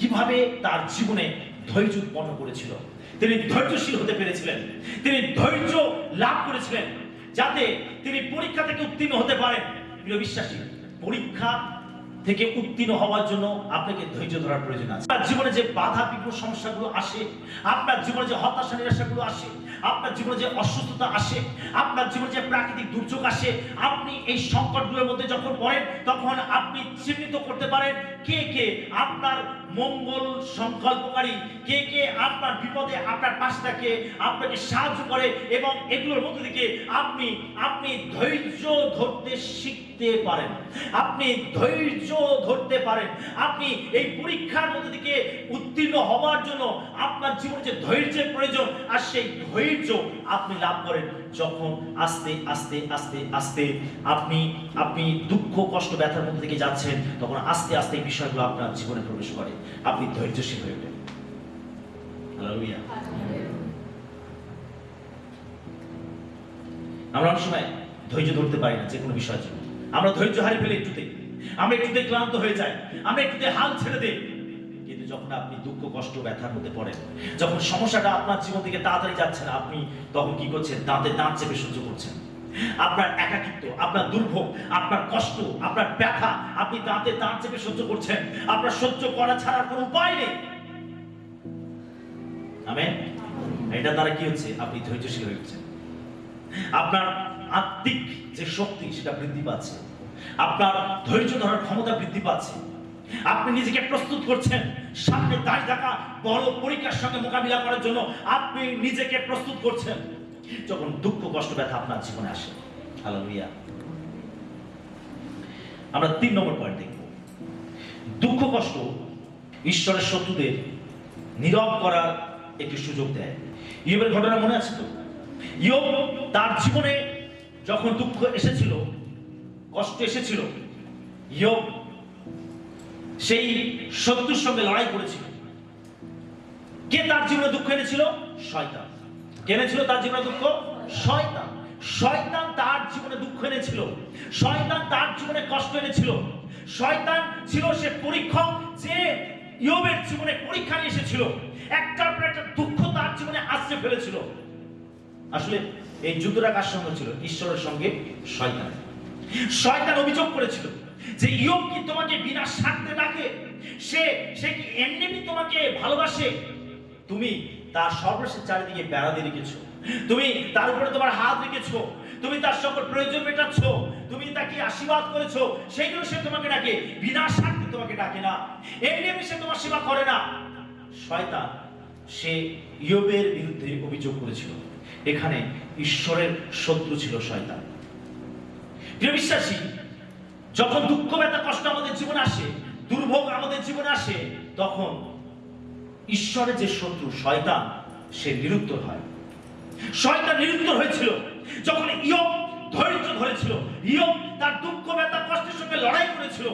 কিভাবে তার জীবনে ধৈর্য উৎপন্ন করেছিল। তিনি ধৈর্যশীল হতে পেরেছিলেন, তিনি ধৈর্য লাভ করেছিলেন, যাতে তিনি পরীক্ষা থেকে উত্তীর্ণ হতে পারেন। প্রিয় বিশ্বাসী, পরীক্ষা থেকে উত্তীর্ণ হওয়ার জন্য আপনাকে ধৈর্য ধরার প্রয়োজন আছে। আপনার জীবনে যে বাধা বিঘ্ন সমস্যাগুলো আসে, আপনার জীবনে যে হতাশা নিরাশাগুলো আসে, আপনার জীবনে যে অসুস্থতা আসে, আপনার জীবনে যে প্রাকৃতিক দুর্যোগ আসে, আপনি এই সংকটগুলোর মধ্যে যখন পড়েন, তখন আপনি চিহ্নিত করতে পারেন কে কে আপনার মঙ্গল সংকল্পকারী, কে কে আপনার বিপদে আপনার পাশে থাকে, আপনাকে সাহায্য করে, এবং এগুলোর মধ্যে থেকে আপনি ধৈর্য ধরতে শিখতে পারেন, আপনি ধৈর্য ধরতে পারেন। আপনি এই পরীক্ষার মধ্যে থেকে উত্তীর্ণ হওয়ার জন্য আপনার জীবনে যে ধৈর্যের প্রয়োজন, আর সেই ধৈর্য আপনি লাভ করেন যখন আস্তে আস্তে আস্তে আস্তে আপনি দুঃখ, কষ্ট, ব্যথার মধ্যে থেকে যাচ্ছেন, তখন আস্তে আস্তে এই বিষয়গুলো আপনার জীবনে প্রবেশ করে, আপনি ধৈর্যশীল হয়ে ওঠেন। হালেলুয়া। আমরা অনেক সময় ধৈর্য ধরতে পারি না যে কোনো বিষয়ের জন্য। আমরা ধৈর্য হারিয়ে ফেলে আমরা একটুতে ক্লান্ত হয়ে যাই, আমরা একটুতে হাল ছেড়ে দেই। কিন্তু যখন আপনি দুঃখ, কষ্ট, ব্যথার মধ্যে পড়েন, যখন সমস্যাটা আপনার জীবন থেকে তাড়াতাড়ি যাচ্ছে না, আপনি তখন কি করছেন? দাঁতে দাঁত চেপে সহ্য করছেন। আপনার একাকিত্ব, আপনার দুর্ভোগ, আপনার কষ্ট, আপনার ব্যথা আপনি দাঁতে দাঁত চেপে সহ্য করছেন। আপনার সহ্য করা ছাড়া কোনো উপায় নেই। আমেন। এটা দ্বারা কি হচ্ছে? আপনি ধৈর্যশীল হয়ে উঠছেন। আপনার আত্মিক যে শক্তি সেটা বৃদ্ধি পাচ্ছে, আপনার ধৈর্য ধরার ক্ষমতা বৃদ্ধি পাচ্ছে। আপনি নিজেকে প্রস্তুত করছেন সামনে দাঁড়িয়ে থাকা বড় পরীক্ষার সঙ্গে মোকাবিলা করার জন্য, আপনি নিজেকে প্রস্তুত করছেন। যখন দুঃখ কষ্ট ব্যথা আপনার জীবনে আসে। হালেলুয়া। আমরা 3 নম্বর পয়েন্ট দেখব। দুঃখ কষ্ট ঈশ্বরের শত্রুদের নীরব করার একটি সুযোগ দেয়। ইয়োবের ঘটনা মনে আছে তো? ইয়োব তার জীবনে যখন দুঃখ এসেছিল, কষ্ট এসেছিল, ইয়োব সেই শত্রুর সঙ্গে লড়াই করেছিল। কে তার জীবনে দুঃখ এনেছিল? শয়তান। কে এনেছিল তার জীবনে দুঃখ? শয়তান। শয়তান তার জীবনে দুঃখ এনেছিল, শয়তান তার জীবনে কষ্ট এনেছিল। শয়তান ছিল সে পরীক্ষক, যে ইয়োবের জীবনে পরীক্ষা নিয়ে এসেছিল। একটার পর একটা দুঃখ তার জীবনে আশ্রয় ফেলেছিল। আসলে এই যুদ্ধটা কার সঙ্গে ছিল? ঈশ্বরের সঙ্গে শয়তান। শয়তান অভিযোগ করেছিল যে ইয়োব কি তোমাকে বিনা স্বার্থে ডাকে? সে কি এমনি তোমাকে ভালোবাসে? তুমি তার সর্বশেষ চারিদিকে বেড়া দিয়ে রেখেছো, তুমি তার উপরে তোমার হাত রেখেছো, তুমি তার সকল প্রয়োজন মেটাচ্ছ, তুমি তাকে আশীর্বাদ করেছো, সেইগুলো সে তোমাকে ডাকে, বিনা স্বার্থে তোমাকে ডাকে না, এমনি সে তোমার সেবা করে না। শয়তান সে ইয়োবের বিরুদ্ধে অভিযোগ করেছিল। এখানে ঈশ্বরের শত্রু ছিল শয়তান। প্রিয় বিশ্বাসী, যখন দুঃখ ব্যথা কষ্ট আমাদের জীবনে আসে, দুর্ভোগ আমাদের জীবনে আসে, তখন ঈশ্বরের যে শত্রু শয়তান সে নিরুত্তর হয়। শয়তান নিরুত্তর হয়েছিল যখন ইয়োব ধৈর্য ধরেছিল, ইয়োব তার দুঃখ ব্যথা কষ্টের সঙ্গে লড়াই করেছিল,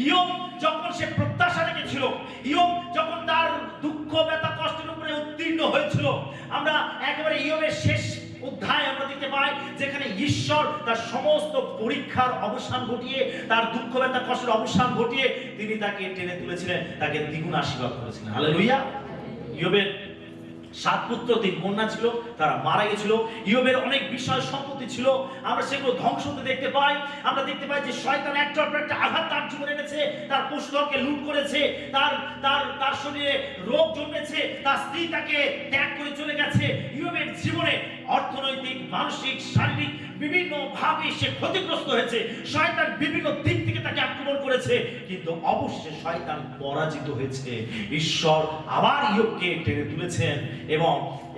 ইয়োব যখন সে প্রত্যাশা রেখেছিল, ইয়োব যখন তার দুঃখ ব্যথা কষ্টের উপরে উত্তীর্ণ হয়েছিল। আমরা একেবারে ইয়োবের শেষ অধ্যায় আমরা দেখতে পাই যেখানে ঈশ্বর তার সমস্ত পরীক্ষার অবসান ঘটিয়ে, তার দুঃখ ব্যথা কষ্টের অবসান ঘটিয়ে তিনি তাকে টেনে তুলেছিলেন, তাকে দ্বিগুণ আশীর্বাদ করেছিলেন। হালেলুয়া। ইয়োবের 7 পুত্র 3 কন্যা ছিল, তারা মারা গেছিল। ইয়োবের অনেক বিষয় সম্পত্তি ছিল, আমরা সেগুলো ধ্বংস হতে দেখতে পাই। আমরা দেখতে পাই যে শয়তান একটার পর একটা আঘাত তার জীবনে এনেছে, তার পশুধনকে লুট করেছে, তার শরীরে রোগ জন্মেছে, তার স্ত্রী তাকে ত্যাগ করে চলে গেছে। ইয়োবের জীবনে অর্থনৈতিক, মানসিক, শারীরিক বিভিন্ন ভাবে সে ক্ষতিগ্রস্ত হয়েছে। শয়তান বিভিন্ন দিক থেকে তাকে আক্রমণ করেছে, কিন্তু অবশেষে শয়তান পরাজিত হয়েছে। ঈশ্বর আবার ইয়োবকে টেনে তুলেছেন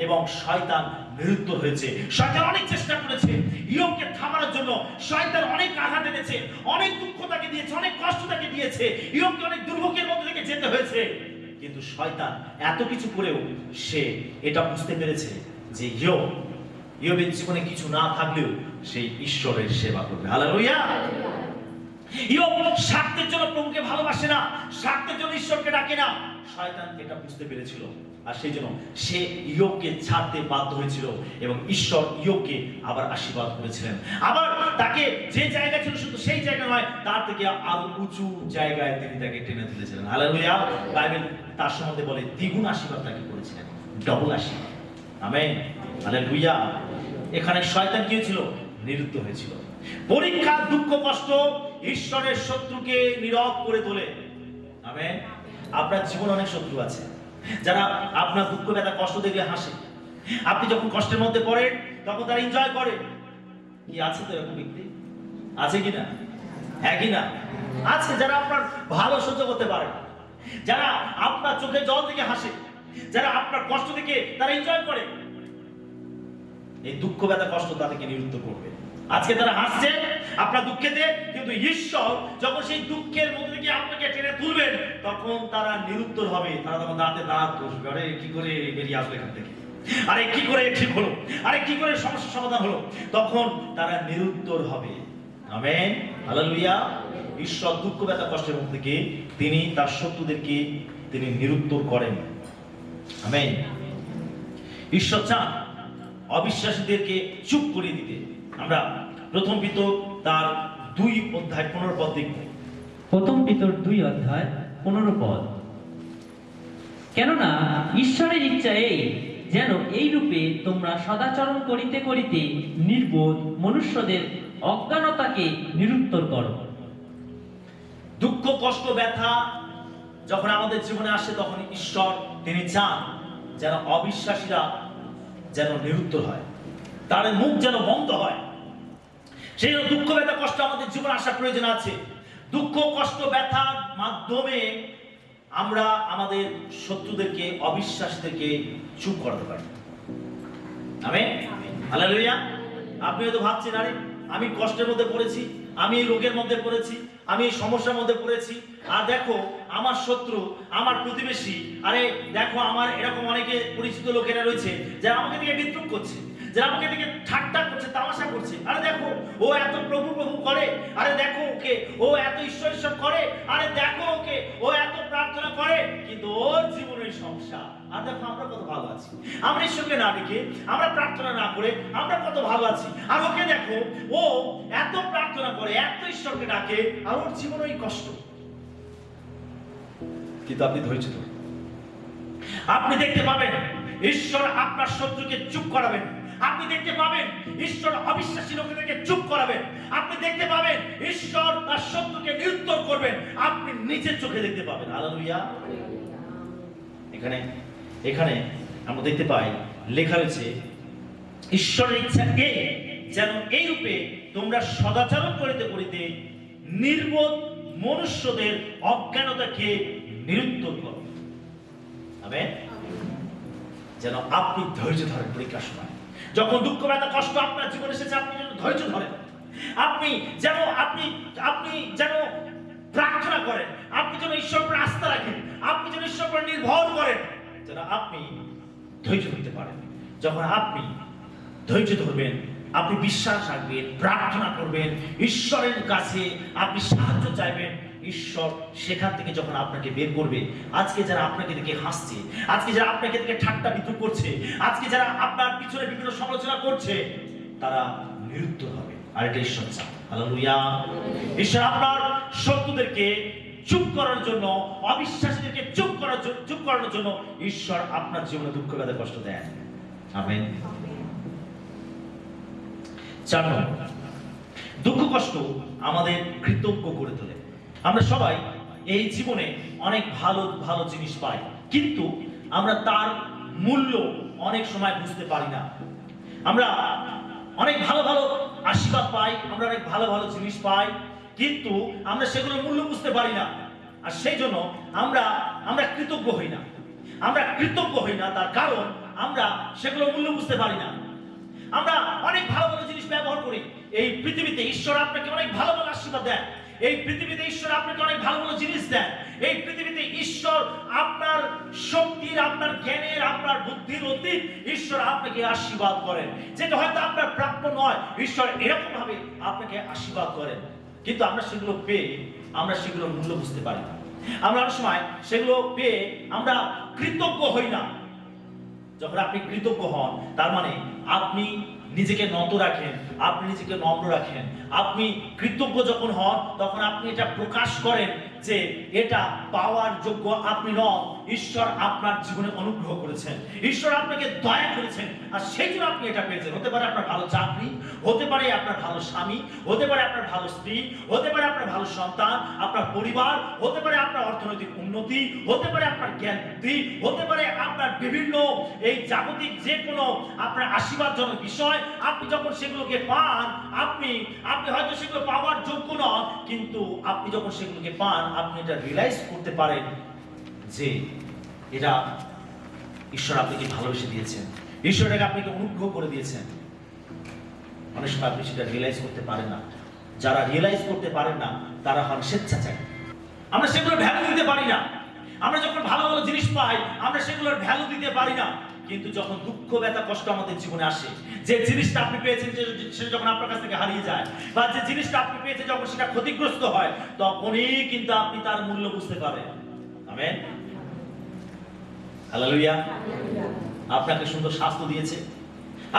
এবং শয়তান নিরুত্তর হয়েছে। শয়তান অনেক চেষ্টা করেছে ইয়োবকে থামানোর জন্য। শয়তান অনেক আঘাত এনেছে, অনেক দুঃখ তাকে দিয়েছে, অনেক কষ্ট তাকে দিয়েছে, ইয়োবকে অনেক দুর্ভোগের মধ্যে থেকে যেতে হয়েছে। কিন্তু শয়তান এত কিছু করেও সে এটা বুঝতে পেরেছে যে ইয়োবের জীবনে কিছু না থাকলেও সেই ঈশ্বরের সেবা করবে। হালেলুয়া। ইয়োব স্বার্থের জন্য প্রভুকে ভালোবাসে না, স্বার্থের জন্য ঈশ্বরকে ডাকে না। শয়তান এটা বুঝতে পেরেছিল, আর সেই জন্য সে ইয়োবকে ছাড়তে বাধ্য হয়েছিল, এবং ঈশ্বর ইয়োবকে আবার আশীর্বাদ করেছিলেন। আবার তাকে যে জায়গা ছিল শুধু সেই জায়গা নয়, তার থেকে আরো উঁচু জায়গায় তিনি তাকে টেনে তুলেছিলেন। হালেলুয়া। বাইবেল তার সম্বন্ধে বলে দ্বিগুণ আশীর্বাদ তাকে করেছিলেন, ডবল আশীর্বাদ। আমেন। হালেলুয়া। এখানে শয়তান কি হয়েছিল? নিরুত্তর হয়েছিল। পরীক্ষা, দুঃখ, কষ্ট ঈশ্বরের শত্রুকে নীরব করে তোলে। আমেন। আপনার জীবনে অনেক শত্রু আছে যারা আপনার দুঃখ ব্যথা কষ্ট দেখলে হাসে। আপনি যখন কষ্টের মধ্যে পড়েন তখন তারা এনজয় করে। কি আছে তো এরকম ব্যক্তি? আছে কিনা? হ্যাঁ কিনা? আছে যারা আপনার ভালো সহ্য করতে পারে, যারা আপনার চোখে জল থেকে হাসে, যারা আপনার কষ্ট থেকে তারা এনজয় করে। এই দুঃখ ব্যথা কষ্ট তাদেরকে নিরুত্তর করবে। আজকে তারা হাসছে আপনার দুঃখেতে, কিন্তু ঈশ্বর যখন সেই দুঃখের মধ্যে থেকে আপনাকে টেনে তুলবেন তখন তারা নিরুত্তর হবে। তারা তখন দাঁত বসবে, আরে কি করে বেরিয়ে আসবে এখান থেকে, আরে কি করে ঠিক হলো, আরে কি করে সমস্যার সমাধান হলো, তখন তারা নিরুত্তর হবে। আমেন। হালেলুয়া। ঈশ্বর দুঃখ ব্যথা কষ্টের মধ্যে থেকে তিনি তার শত্রুদেরকে তিনি নিরুত্তর করেন। আমেন। ঈশ্বর চান অবিশ্বাসীদেরকে চুপ করিয়ে দিতে। আমরা প্রথম পিতর তার 2 অধ্যায় 15 পদ দেখব। প্রথম পিতর 2 অধ্যায় 15 পদ। কেননা ঈশ্বরের ইচ্ছা এই, যেন এই রূপে তোমরা সদাচরণ করিতে করিতে নির্বোধ মনুষ্যদের অজ্ঞানতাকে নিরুত্তর করো। দুঃখ কষ্ট ব্যথা যখন আমাদের জীবনে আসে তখন ঈশ্বর তিনি চান যেন অবিশ্বাসীরা যেন নিরুত্তর হয়, তাদের মুখ যেন বন্ধ হয়। সেই জন্য দুঃখ ব্যথা কষ্ট আমাদের জীবনে আসার প্রয়োজন আছে। দুঃখ কষ্ট ব্যথার মাধ্যমে আমরা আমাদের শত্রুদেরকে, অবিশ্বাসীদেরকে চুপ করাতে পারি। আমেন। হালেলুয়া। আপনি হয়তো ভাবছেন, আরে আমি কষ্টের মধ্যে পড়েছি, আমি এই রোগের মধ্যে পড়েছি, আমি এই সমস্যার মধ্যে পড়েছি, আর দেখো আমার শত্রু, আমার প্রতিবেশী, আরে দেখো আমার এরকম অনেকে পরিচিত লোকেরা রয়েছে যারা আমাকে দিকে বিদ্রুপ করছে, যারা আমাকে দিকে ঠাট্টা করছে, তামাশা করছে। আরে দেখো ও এত প্রভু প্রভু করে, আরে দেখো ওকে, ও এত ঈশ্বর ঈশ্বর করে, আরে দেখো ওকে, ও এত প্রার্থনা করে, কিন্তু ওর জীবনের সমস্যা। আর দেখো আমরা কত ভালো আছি, আমরা ঈশ্বরকে না ডেকে, আমরা প্রার্থনা না করে আমরা কত ভালো আছি। আর ওকে দেখো, ও এত প্রার্থনা করে, এত ঈশ্বরকে ডাকে, আর ওর জীবনেই কষ্ট। কিন্তু আপনি ধৈর্য ধরুন, আপনি দেখতে পাবেন ঈশ্বর আপনার শত্রুকে চুপ করাবেন। আপনি দেখতে পাবেন ঈশ্বর অবিশ্বাসী লোকেদেরকে চুপ করাবেন। আপনি দেখতে পাবেন ঈশ্বর তার শত্রুকে নিরুত্তর করবেন। আপনি নিজের চোখে দেখতে পাবেন। হালেলুয়া। এখানে এখানে আমরা দেখতে পাই লেখা রয়েছে, ঈশ্বরের ইচ্ছা এই যেন এই রূপে তোমরা সদাচরণ করিতে করিতে নির্বোধ মনুষ্যদের অজ্ঞানতাকে নিরুত্তর করো। আমেন। যেন আপনি ধৈর্য ধরেন পরীক্ষার সময়, যখন দুঃখ ব্যথা কষ্ট আপনার জীবনে এসেছে, আপনি যেন ধৈর্য ধরেন। আপনি যেন আপনি যেন প্রার্থনা করেন, আপনি যেন ঈশ্বরের উপর আস্থা রাখেন, আপনি যেন ঈশ্বরের উপর নির্ভর করেন, যেন আপনি ধৈর্য ধরতে পারেন। যখন আপনি ধৈর্য ধরবেন, আপনি বিশ্বাস রাখবেন, প্রার্থনা করবেন, ঈশ্বরের কাছে আপনি সাহায্য চাইবেন, ঈশ্বর সেখান থেকে যখন আপনাকে বের করবে। আজকে যারা আপনাকে দেখে হাসছে, আজকে যারা আপনাকে দেখে ঠাট্টা বিদ্রুপ করছে, আজকে যারা আপনার পিছনে বিভিন্ন সমালোচনা করছে, তারা নিরুত্তর হবে। আর এটা ঈশ্বর চান। হালেলুয়া। ঈশ্বর আপনার শত্রুদেরকে চুপ করার জন্য, অবিশ্বাসীদেরকে চুপ করানোর জন্য ঈশ্বর আপনার জীবনে দুঃখ ব্যথা কষ্ট দেন। আমেন। 4 নম্বর, দুঃখ কষ্ট আমাদের কৃতজ্ঞ করে তোলে। আমরা সবাই এই জীবনে অনেক ভালো ভালো জিনিস পাই, কিন্তু আমরা তার মূল্য অনেক সময় বুঝতে পারি না। আমরা অনেক ভালো ভালো আশীর্বাদ পাই, আমরা অনেক ভালো ভালো জিনিস পাই, কিন্তু আমরা সেগুলোর মূল্য বুঝতে পারি না। আর সেই জন্য আমরা কৃতজ্ঞ হই না। আমরা কৃতজ্ঞ হই না, তার কারণ আমরা সেগুলোর মূল্য বুঝতে পারি না। আমরা অনেক ভালো ভালো জিনিস ব্যবহার করি। এই পৃথিবীতে ঈশ্বর আপনাকে অনেক ভালো ভালো আশীর্বাদ দেন। এই পৃথিবীতে ঈশ্বর আপনাকে অনেক ভালো ভালো জিনিস দেন। এই পৃথিবীতে ঈশ্বর আপনার শক্তির, আপনার জ্ঞানের, আপনার বুদ্ধির অতীত ঈশ্বর আপনাকে আশীর্বাদ করেন, যেটা হয়তো আপনার প্রাপ্য নয়। ঈশ্বর এরকম ভাবে আপনাকে আশীর্বাদ করেন, কিন্তু আমরা সেগুলো পেয়ে আমরা সেগুলোর মূল্য বুঝতে পারি না। আমরা অনেক সময় সেগুলো পেয়ে আমরা কৃতজ্ঞ হই না। যখন আপনি কৃতজ্ঞ হন, তার মানে আপনি নিজেকে নত রাখেন, আপনি নিজেকে নম্র রাখেন। আপনি কৃতজ্ঞ যখন হন, তখন আপনি এটা প্রকাশ করেন যে এটা পাওয়ার যোগ্য আপনি নন। ঈশ্বর আপনার জীবনে অনুগ্রহ করেছেন, ঈশ্বর আপনাকে দয়া করেছেন, আর সেই জন্য আপনি এটা পেয়েছেন। হতে পারে আপনার ভালো চাকরি, হতে পারে আপনার ভালো স্বামী, হতে পারে আপনার ভালো স্ত্রী, হতে পারে আপনার ভালো সন্তান, আপনার পরিবার, হতে পারে আপনার অর্থনৈতিক উন্নতি, হতে পারে আপনার জ্ঞান বুদ্ধি, হতে পারে আপনার বিভিন্ন এই জাগতিক যে কোনো আপনার আশীর্বাদজনক বিষয়। আপনি যখন সেগুলোকে পান, আপনি হয়তো সেগুলো পাওয়ার যোগ্য নন, কিন্তু আপনি যখন সেগুলোকে পান, আপনি এটা রিয়েলাইজ করতে পারেন যে এটা ঈশ্বর আপনাকে ভালোবেসে দিয়েছেন, ঈশ্বর এটাকে আপনাকে অনুগ্রহ করে দিয়েছেন। অনেক সময় আপনি সেটা রিয়েলাইজ করতে পারেন না। যারা রিয়েলাইজ করতে পারেন না, তারা হন স্বেচ্ছাচারী। আমরা সেগুলো ভ্যালু দিতে পারি না। আমরা যখন ভালো ভালো জিনিস পাই, আমরা সেগুলোর ভ্যালু দিতে পারি না। কিন্তু যখন দুঃখ ব্যথা কষ্ট আমাদের জীবনে আসে, যে জিনিসটা আপনি পেয়েছেন সেটা যখন আপনার কাছ থেকে হারিয়ে যায়, বা যে জিনিসটা আপনি পেয়েছেন যখন সেটা ক্ষতিগ্রস্ত হয়, তখনই কিন্তু আপনি তার মূল্য বুঝতে পারেন। আমেন। হালেলুয়া। আপনাকে সুন্দর স্বাস্থ্য দিয়েছে,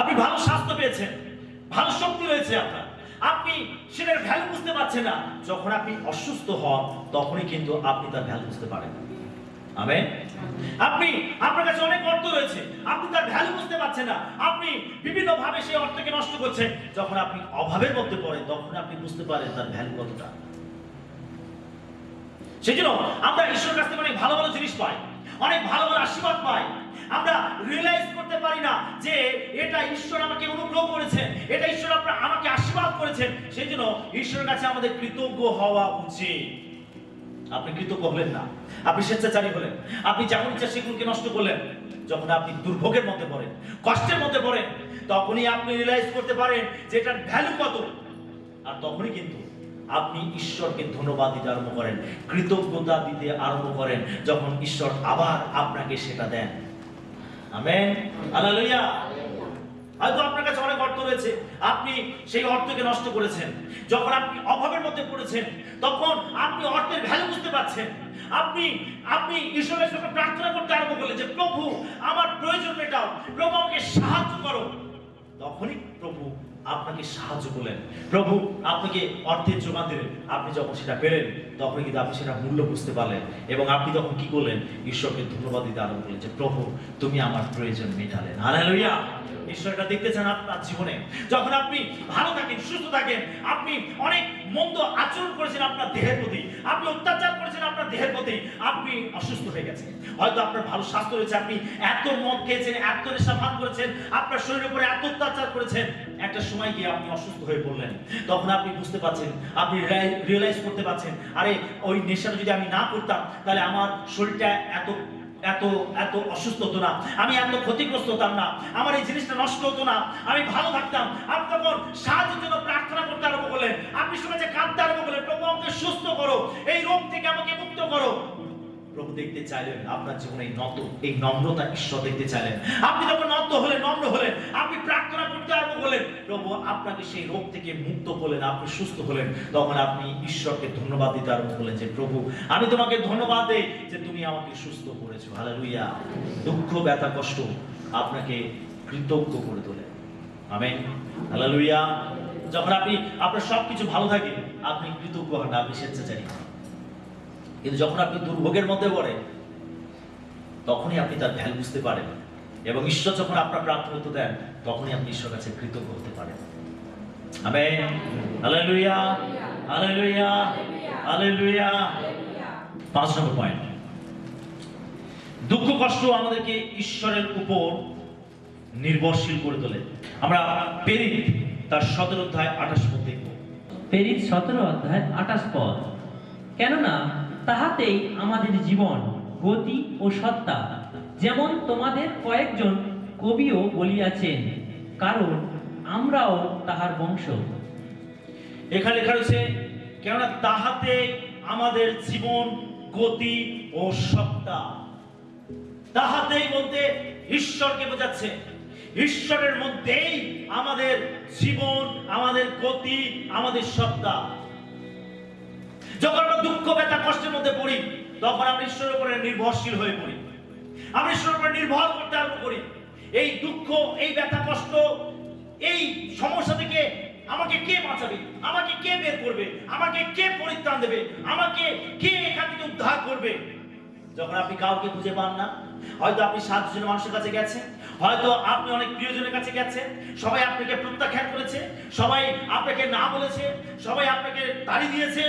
আপনি ভালো স্বাস্থ্য পেয়েছেন, ভালো শক্তি রয়েছে আপনার, আপনি সেটার ভ্যালু বুঝতে পারছেন না। যখন আপনি অসুস্থ হন, তখনই কিন্তু আপনি তার ভ্যালু বুঝতে পারেন। আমেন। আপনার কাছে অনেক অর্থ রয়েছে, আপনি তার ভ্যালু বুঝতে পারছেন না, আপনি বিভিন্ন ভাবে সেই অর্থকে নষ্ট করছেন। যখন আপনি অভাবের মধ্যে পড়েন, তখন আপনি বুঝতে পারেন তার ভ্যালু কতটা। সেই জন্য আমরা ঈশ্বরের কাছ থেকে অনেক ভালো ভালো জিনিস পাই, অনেক ভালো ভালো আশীর্বাদ পাই। আমরা রিয়েলাইজ করতে পারি না যে এটা ঈশ্বর আমাকে অনুগ্রহ করেছেন, এটা ঈশ্বর আমাকে আশীর্বাদ করেছেন। সেই জন্য ঈশ্বরের কাছে আমাদের কৃতজ্ঞ হওয়া উচিত। আপনি কৃতজ্ঞ হলেন না, আপনি স্বেচ্ছাচারী হলেন, আপনি যেমন ইচ্ছা সেগুলোকে নষ্ট করলেন। যখন আপনি দুর্ভোগের মধ্যে পড়েন, কষ্টের মধ্যে পড়েন, তখনই আপনি রিয়েলাইজ করতে পারেন যে এটার ভ্যালু কত। আর তখনই কিন্তু আপনি ঈশ্বরকে ধন্যবাদ দিতে আরম্ভ করেন, কৃতজ্ঞতা দিতে আরম্ভ করেন, যখন ঈশ্বর আবার আপনাকে সেটা দেন। Amen, hallelujah. হয়তো আপনার কাছে অনেক অর্থ রয়েছে, আপনি সেই অর্থকে নষ্ট করেছেন। যখন আপনি অভাবের মধ্যে পড়েছেন, তখন আপনি অর্থের ভ্যালু বুঝতে পারছেন। আপনি আপনি ঈশ্বরের কাছে প্রার্থনা করতে আরম্ভ করলেন যে প্রভু আমার প্রয়োজন মেটাও, প্রভু আমাকে সাহায্য করো। তখনই প্রভু আপনাকে সাহায্য করলেন, প্রভু আপনাকে অর্থের যোগান দিলেন। আপনি যখন সেটা পেলেন, তখন কিন্তু আপনি সেটা মূল্য বুঝতে পারলেন, এবং আপনি তখন কি করলেন? ঈশ্বরকে ধন্যবাদ দিতে আরম্ভ করলেন যে প্রভু তুমি আমার প্রয়োজন মেটালেন। হালেলুয়া। ঈশ্বর এটা দেখতে চান আপনার জীবনে। যখন আপনি ভালো থাকেন, সুস্থ থাকেন, আপনি অনেক মন্দ আচরণ করেছেন আপনার দেহের প্রতি, আপনি অত্যাচার করেছেন আপনার দেহের প্রতি, আপনি অসুস্থ হয়ে গেছেন। হয়তো আপনার ভালো স্বাস্থ্য রয়েছে, আপনি এত মদ খেয়েছেন, এত নেশা ভান করেছেন, আপনার শরীরের উপরে এত অত্যাচার করেছেন, একটা সময় গিয়ে আপনি অসুস্থ হয়ে পড়লেন। তখন আপনি বুঝতে পারছেন, আপনি রিয়েলাইজ করতে পারছেন, আরে ওই নেশাটা যদি আমি না করতাম, তাহলে আমার শরীরটা এত এত এত অসুস্থ হতো না, আমি এত ক্ষতিগ্রস্ত হতাম না, আমার এই জিনিসটা নষ্ট হতো না, আমি ভালো থাকতাম। আপনি তখন সাহায্যের জন্য প্রার্থনা করতে আরম্ভ করলেন, আপনি সমাজে কাঁদতে আরম্ভ করলেন, প্রভু আমাকে সুস্থ করো, এই রোগ থেকে আমাকে মুক্ত করো। প্রভু দেখতে চাইলেন আপনার জীবনে এই নম্রতা ঈশ্বর দেখতে চাইলেন। আপনি যখন নত হলেন, নম্র হলেন, আপনি প্রার্থনা করতে আরম্ভ করলেন, প্রভু আপনাকে সেই রোগ থেকে মুক্ত করলেন, আপনি সুস্থ হলেন। তখন আপনি ঈশ্বরকে ধন্যবাদ দিতে আরম্ভ করলেন যে প্রভু আমি তোমাকে ধন্যবাদ দেই যে তুমি আমাকে সুস্থ করেছো। হালেলুয়া। দুঃখ, ব্যথা, কষ্ট আপনাকে কৃতজ্ঞ করে তোলে। Amen, hallelujah. যখন আপনার সবকিছু ভালো থাকে, আপনি কৃতজ্ঞ হন না, আপনি স্বেচ্ছাচারী হন। কিন্তু যখন আপনি দুর্ভোগের মধ্যে পড়েন, তখনই আপনি তার ভ্যালু বুঝতে পারেন, এবং ঈশ্বর যখন আপনার প্রার্থনা উত্তর দেন, তখনই আপনি ঈশ্বরের কাছে কৃতজ্ঞ হতে পারেন। Amen, hallelujah, hallelujah, hallelujah. 5 নম্বর পয়েন্ট, দুঃখ কষ্ট আমাদেরকে ঈশ্বরের উপর নির্ভরশীল করে তোলে। আমরা প্রেরিত তার 17 অধ্যায় 28 পদ দেখব। প্রেরিত 17 অধ্যায় 28 পদ। কেননা তাহাতেই আমাদের জীবন, গতি ও সত্তা, যেমন তোমাদের কয়েকজন কবিও বলিয়াছেন, কারণ আমরাও তাহার বংশ। এখানে লেখা রয়েছে কেননা তাহাতে আমাদের জীবন, গতি ও সত্তা। তাহাতেই বলতে ঈশ্বরকে বোঝাচ্ছে। ঈশ্বরের মধ্যেই আমাদের জীবন, আমাদের গতি, আমাদের সত্তা। যখন আমরা দুঃখ, ব্যথা, কষ্টের মধ্যে পড়ি, তখন আমরা ঈশ্বরের উপরে নির্ভরশীল হয়ে পড়ি, আমরা ঈশ্বরের উপরে নির্ভর করতে আরম্ভ করি। এই দুঃখ, এই ব্যথা, কষ্ট, এই সমস্যা থেকে আমাকে কে বাঁচাবে, আমাকে কে বের করবে, আমাকে কে পরিত্রাণ দেবে, আমাকে কে এখান থেকে উদ্ধার করবে? যখন আপনি কাউকে খুঁজে পান না, হয়তো আপনি 7 জন মানুষের কাছে গেছেন, হয়তো আপনি অনেক প্রিয়জনের কাছে গেছেন, সবাই আপনাকে প্রত্যাখ্যান করেছে, সবাই আপনাকে না বলেছে, সবাই আপনাকে তাড়ি দিয়েছে,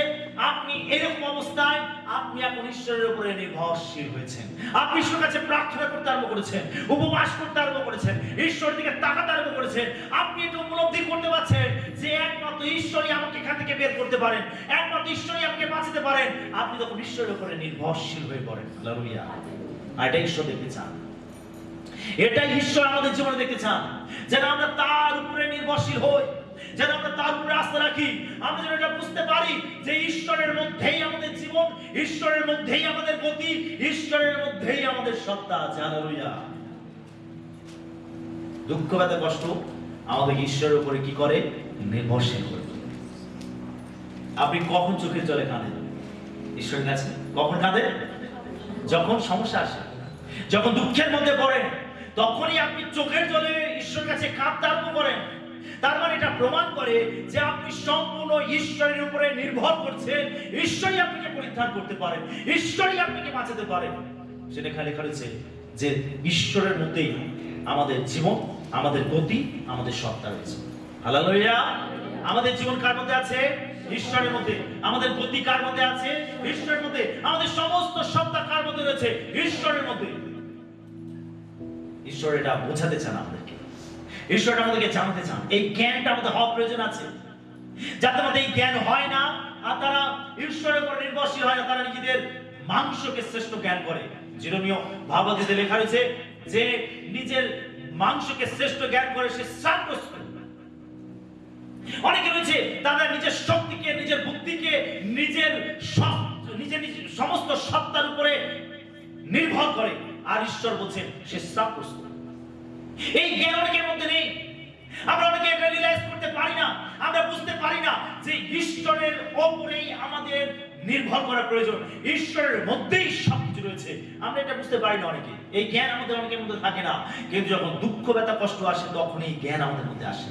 আপনি এরকম অবস্থায় আপনি এখন ঈশ্বরের উপরে নির্ভরশীল হয়েছেন। আপনি ঈশ্বরের কাছে প্রার্থনা করতে আরম্ভ করেছেন, উপবাস করতে আরম্ভ করেছেন, ঈশ্বরের দিকে তাকাতে আরম্ভ করেছেন। আপনি এটা উপলব্ধি করতে পারছেন যে একমাত্র ঈশ্বরই আমাকে এখান থেকে বের করতে পারেন, একমাত্র ঈশ্বরই আমাকে বাঁচাতে পারেন। আপনি তখন ঈশ্বরের উপরে নির্ভরশীল হয়ে পড়েন। হালেলুয়া। আর এটা ঈশ্বর দেখতে চান, এটাই ঈশ্বর আমাদের জীবনে দেখতে চান, যেন আমরা তার উপরে নির্ভরশীল হই, যেন আমরা তার উপরে আস্থা রাখি। আমরা যেন এটা বুঝতে পারি যে ঈশ্বরের মধ্যেই আমাদের জীবন, ঈশ্বরের মধ্যেই আমাদের গতি, ঈশ্বরের মধ্যেই আমাদের সত্তা আছে। হালেলুয়া। দুঃখ, ব্যথা, কষ্ট আমাদের ঈশ্বরের উপরে কি করে? নির্ভরশীল করে। আপনি কখন চোখের জলে কাঁদেন ঈশ্বরের কাছে? কখন কাঁদেন? যখন সমস্যা আসে, যখন দুঃখের মধ্যে পড়েন, তখনই আপনি চোখের জলে ঈশ্বরের কাছে কাঁদতে আরম্ভ করেন। তার মানে এটা প্রমাণ করে যে আপনি সম্পূর্ণ ঈশ্বরের উপরে নির্ভর করছেন। ঈশ্বরই আপনাকে পরিত্রাণ করতে পারেন, ঈশ্বরই আপনাকে বাঁচাতে পারেন। সেটা লেখা রয়েছে যে ঈশ্বরের মধ্যেই আমাদের জীবন, আমাদের গতি, আমাদের সত্তা রয়েছে। হালেলুয়া। আমাদের জীবন কার মধ্যে আছে? ঈশ্বরের মধ্যে। আমাদের গতি কার মধ্যে আছে? ঈশ্বরের মধ্যে। আমাদের সমস্ত সত্তা কার মধ্যে রয়েছে? ঈশ্বরের মধ্যে। ঈশ্বর এটা বোঝাতে চান আমাদেরকে, ঈশ্বর আমাদেরকে জানাতে চান, এই জ্ঞানটা আমাদের হওয়া প্রয়োজন আছে। যাদের মধ্যে এই জ্ঞান হয় না, আর তারা ঈশ্বরের উপর নির্ভরশীল হয় না, তারা নিজেদের মাংসকে শ্রেষ্ঠ জ্ঞান করে। জিরোমীয় ভাগবতে লেখা রয়েছে যে নিজের মাংসকে শ্রেষ্ঠ জ্ঞান করে সে শ্রাপগ্রস্ত। অনেকে রয়েছে তারা নিজের শক্তিকে, নিজের বুদ্ধিকে, নিজের সমস্ত সত্তার উপরে নির্ভর করে, আর ঈশ্বর বলছেন সে শ্রাপগ্রস্ত। এই জ্ঞান অনেকের মধ্যে নেই। আমরা অনেকে এটা রিয়েলাইজ করতে পারি না, আমরা বুঝতে পারি না যে ঈশ্বরের ওপরেই আমাদের নির্ভর করা প্রয়োজন, ঈশ্বরের মধ্যেই সবকিছু রয়েছে। আমরা এটা বুঝতে পারি না অনেকে, এই জ্ঞান আমাদের অনেকের মধ্যে থাকে না। কিন্তু যখন দুঃখ, ব্যথা, কষ্ট আসে তখন এই জ্ঞান আমাদের মধ্যে আসে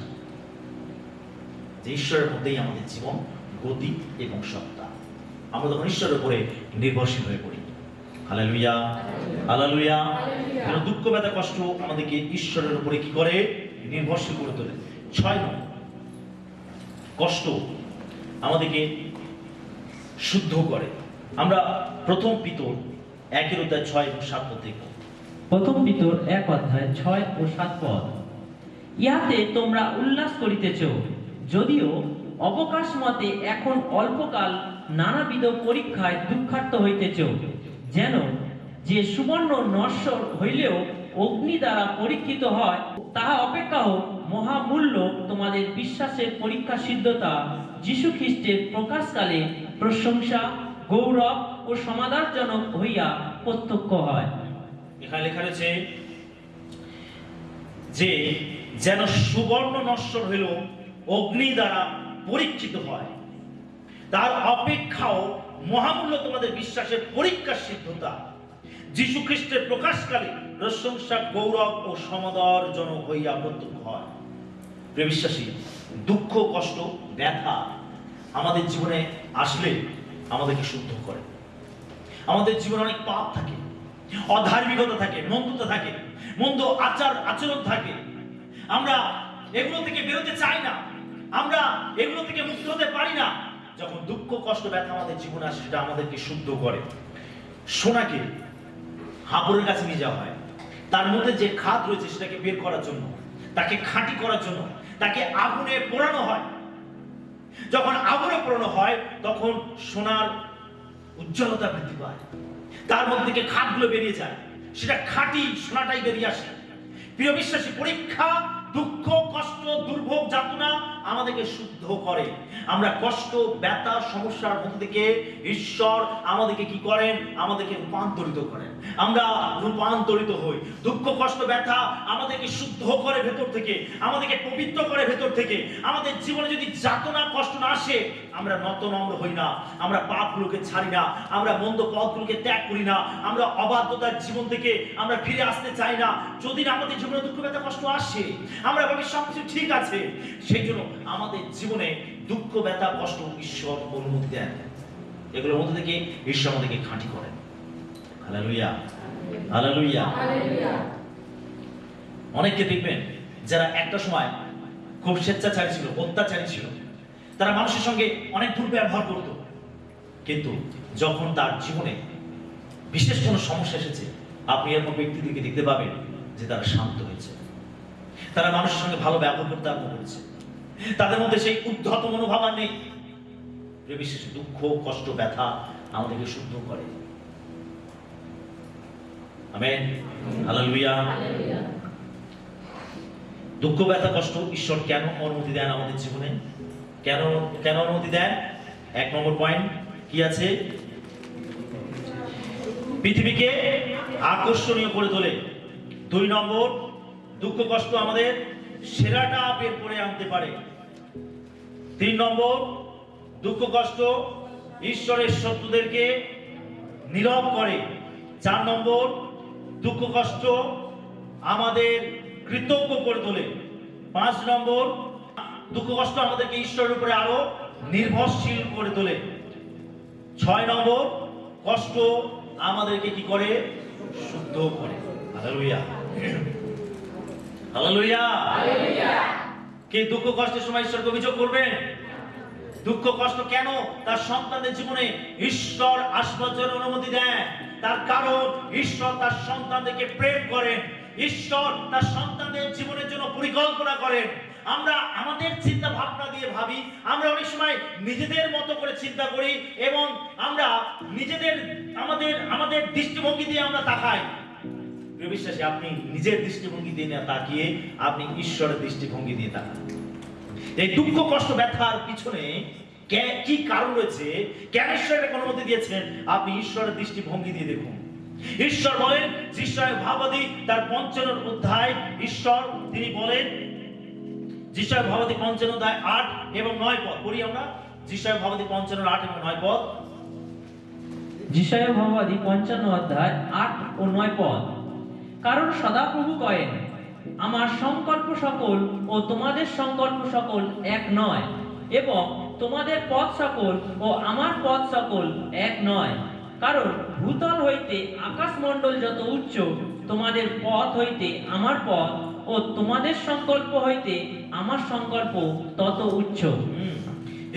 যে ঈশ্বরের মধ্যেই আমাদের জীবন, গতি এবং সত্তা। আমরা তখন ঈশ্বরের উপরে নির্ভরশীল হয়ে পড়ি। Hallelujah, hallelujah. দুঃখ, ব্যথা, কষ্ট আমাদেরকে ঈশ্বরের উপরে কি করে? নির্ভরশীল করে তোলে। 6 নম্বর, কষ্ট আমাদেরকে শুদ্ধ করে। আমরা প্রথম পিতর 1:6 এবং 7 পদ দেখব। প্রথম পিতর 1:6 ও 7 পদ। ইহাতে তোমরা উল্লাস করিতেছ, যদিও অবকাশ মতে এখন অল্পকাল নানাবিধ পরীক্ষায় দুঃখার্ত হইতেছ, যেন যে সুবর্ণ নশ্বর হইলেও অগ্নি দ্বারা পরীক্ষিত হয়, তাহা অপেক্ষাও মহামূল্য তোমাদের বিশ্বাসের পরীক্ষা সিদ্ধতা যীশু খ্রিস্টের প্রকাশকালে প্রশংসা, গৌরব ও সমাদরজনক হইয়া প্রত্যক্ষ হয়। এখানে লেখা রয়েছে যে যেন সুবর্ণ নশ্বর হইল অগ্নি দ্বারা পরীক্ষিত হয়, তার অপেক্ষাও মহামূল্য তোমাদের বিশ্বাসের পরীক্ষার সিদ্ধতা যীশু খ্রিস্টের প্রকাশকালে প্রশংসা, গৌরব ও সমাদরজনক হইয়া প্রত্যক্ষ হয়। প্রিয় বিশ্বাসী, দুঃখ, কষ্ট, ব্যথা আমাদের জীবনে আসলে আমাদেরকে শুদ্ধ করে। আমাদের জীবনে অনেক পাপ থাকে, অধার্মিকতা থাকে, মন্দতা থাকে, মন্দ আচরণ থাকে। আমরা এগুলো থেকে বেরোতে চাই না, আমরা এগুলো থেকে মুক্ত হতে পারি না। যখন দুঃখ, কষ্ট, ব্যথা আমাদের জীবনে আসে, সেটা আমাদেরকে শুদ্ধ করে। সোনাকে হাবরের কাছে নিয়ে যাওয়া হয়, তার মধ্যে যে খাদ রয়েছে সেটাকে বের করার জন্য, তাকে খাঁটি করার জন্য তাকে আগুনে পোড়ানো হয়। যখন আগুনে পোড়ানো হয় তখন সোনার উজ্জ্বলতা বৃদ্ধি পায়, তার মধ্যে থেকে খাদগুলো বেরিয়ে যায়, সেটা খাঁটি সোনাটাই বেরিয়ে আসে। প্রিয় বিশ্বাসী, পরীক্ষা, দুঃখ, কষ্ট, দুর্ভোগ, যাতনা আমাদেরকে শুদ্ধ করে। আমরা কষ্ট, ব্যথা, সমস্যার মধ্যে থেকে ঈশ্বর আমাদেরকে কি করেন? আমাদেরকে রূপান্তরিত করেন। আমরা রূপান্তরিত হই। দুঃখ, কষ্ট, ব্যথা আমাদেরকে শুদ্ধ করে ভেতর থেকে, আমাদেরকে পবিত্র করে ভেতর থেকে। আমাদের জীবনে যদি যাতনা, কষ্ট না আসে, আমরা নতনম্র হই না, আমরা পাপগুলোকে ছাড়ি না, আমরা মন্দ পথগুলোকে ত্যাগ করি না, আমরা অবাধ্যতার জীবন থেকে আমরা ফিরে আসতে চাই না। যদি না আমাদের জীবনে দুঃখ, ব্যথা, কষ্ট আসে, আমরা ভাবি সবকিছু ঠিক আছে, সেই জন্য আমাদের জীবনে দুঃখ, ব্যথা, কষ্ট ঈশ্বর অনুমতি দেন। এগুলোর মধ্যে থেকে ঈশ্বর আমাদেরকে খাঁটি করেন। Hallelujah, hallelujah. অনেককে দেখবেন যারা একটা সময় খুব স্বেচ্ছাচারী ছিল, অত্যাচারী ছিল, তারা মানুষের সঙ্গে অনেক দুর্ব্যবহার করত, কিন্তু যখন তার জীবনে বিশেষ কোনো সমস্যা এসেছে, আপনি এরকম ব্যক্তিদেরকে দেখতে পাবেন যে তারা শান্ত হয়েছে, তারা মানুষের সঙ্গে ভালো ব্যবহার করতে আরম্ভ করেছে, তাদের মধ্যে সেই উদ্ধত মনোভাব আর নেই। বিশেষ দুঃখ, কষ্ট, ব্যথা আমাদেরকে শুদ্ধ করে। Amen, hallelujah. দুঃখ, ব্যথা, কষ্ট ঈশ্বর কেন অনুমতি দেন আমাদের জীবনে? কেন অনুমতি দেন? 1 নম্বর পয়েন্ট কি আছে? পৃথিবীকে আকর্ষণীয় করে তোলে। 2 নম্বর, দুঃখ, কষ্ট আমাদের সেরাটা বের করে আনতে পারে। 3 নম্বর, দুঃখ, কষ্ট ঈশ্বরের শত্রুদেরকে নীরব করে। 4 নম্বর, দুঃখ, কষ্ট আমাদের কৃতজ্ঞ করে তোলে। 5 নম্বর, দুঃখ, কষ্ট আমাদেরকে ঈশ্বরের উপরে আরো নির্ভরশীল করে তোলে। 6 নম্বর, কষ্ট আমাদেরকে কি করে? শুদ্ধ করে। Hallelujah, hallelujah. কে দুঃখ, কষ্টের সময় ঈশ্বরকে অভিযোগ করবেন? দুঃখ, কষ্ট কেন তার সন্তানদের জীবনে ঈশ্বর আসবার জন্য অনুমতি দেন? তার কারণ ঈশ্বর তার সন্তানদেরকে প্রেম করেন, ঈশ্বর তার সন্তানদের জীবনের জন্য পরিকল্পনা করেন। আমরা আমাদের চিন্তা ভাবনা দিয়ে ভাবি, আমরা অনেক সময় নিজেদের মতো করে চিন্তা করি এবং আমরা নিজেদের আমাদের দৃষ্টিভঙ্গি দিয়ে আমরা তাকাই। প্রিয় বিশ্বাসী, আপনি নিজের দৃষ্টিভঙ্গি দিয়ে না তাকিয়ে আপনি ঈশ্বরের দৃষ্টিভঙ্গি দিয়ে তাকান। এই দুঃখ কষ্ট ব্যথার পিছনে কি কারণ রয়েছে, কেন ঈশ্বর এটাকে অনুমতি দিয়েছেন, আপনি ঈশ্বরের দৃষ্টিভঙ্গি দিয়ে দেখুন। ঈশ্বর বলেন, যিশায়া ভাবাদী তার ৫৫ অধ্যায় ঈশ্বর তিনি বলেন, যিশায়া ভাবাদী ৫৫ অধ্যায় ৮ এবং ৯ পদ পড়ি আমরা। যিশায়া ভাবাদী ৫৫ ৮ এবং ৯ পদ। যিশায়া ভাবাদী ৫৫ অধ্যায় ৮ ও ৯ পদ। কারণ সদাপ্রভু কহেন, আমার সংকল্প সকল ও তোমাদের সংকল্প সকল এক নয়, এবং তোমাদের পথ সকল ও আমার পথ সকল এক নয়। কারণ ভূতল হইতে আকাশমণ্ডল যত উচ্চ, তোমাদের পথ হইতে আমার পথ ও তোমাদের সংকল্প হইতে আমার সংকল্প তত উচ্চ।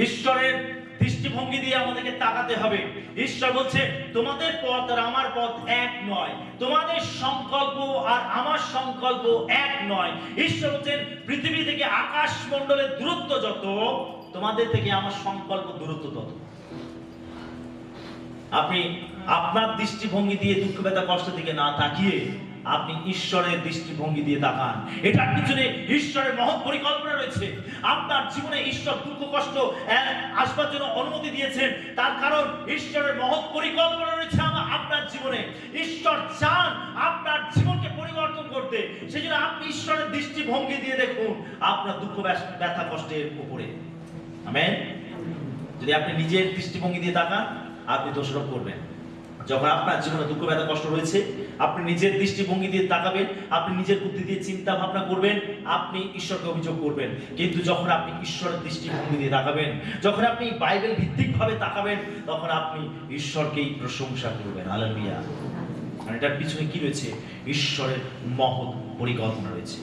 ঈশ্বরের দৃষ্টিভঙ্গি দিয়ে আমাদেরকে তাকাতে হবে। ঈশ্বর বলছে, তোমাদের পথ আর আমার পথ এক নয়, তোমাদের সংকল্প আর আমার সংকল্প এক নয়। ঈশ্বর বলছেন, পৃথিবী থেকে আকাশ মণ্ডলের দূরত্ব যত, তোমাদের থেকে আমার সংকল্প দূরত্ব তত। আপনি আপনার দৃষ্টিভঙ্গি দিয়ে দুঃখ ব্যথা কষ্ট দিকে না তাকিয়ে আপনি ঈশ্বরের দৃষ্টিভঙ্গি দিয়ে তাকান। এটার পিছনে ঈশ্বরের মহৎ পরিকল্পনা রয়েছে। আপনার জীবনে ঈশ্বর দুঃখ কষ্ট আসবার জন্য অনুমতি দিয়েছেন, তার কারণ ঈশ্বরের মহৎ পরিকল্পনা রয়েছে আপনার জীবনে। ঈশ্বর চান আপনার জীবনকে পরিবর্তন করতে, সেজন্য আপনি ঈশ্বরের দৃষ্টিভঙ্গি দিয়ে দেখুন আপনার দুঃখ ব্যথা কষ্টের উপরে। আমেন। যদি আপনি নিজের দৃষ্টিভঙ্গি দিয়ে তাকান, আপনি দোষারোপ করবেন। যখন আপনার জীবনে দুঃখ ব্যথা কষ্ট রয়েছে, আপনি নিজের দৃষ্টিভঙ্গি দিয়ে তাকাবেন, আপনি নিজের বুদ্ধি দিয়ে চিন্তা ভাবনা করবেন, আপনি ঈশ্বরকে অভিযোগ করবেন। কিন্তু যখন আপনি ঈশ্বরের দৃষ্টিভঙ্গি দিয়ে তাকাবেন, যখন আপনি বাইবেল ভিত্তিক ভাবে তাকাবেন, তখন আপনি ঈশ্বরকেই প্রশংসা করবেন। হালেলুয়া। আর এটার পিছনে কি রয়েছে? ঈশ্বরের মহৎ পরিকল্পনা রয়েছে।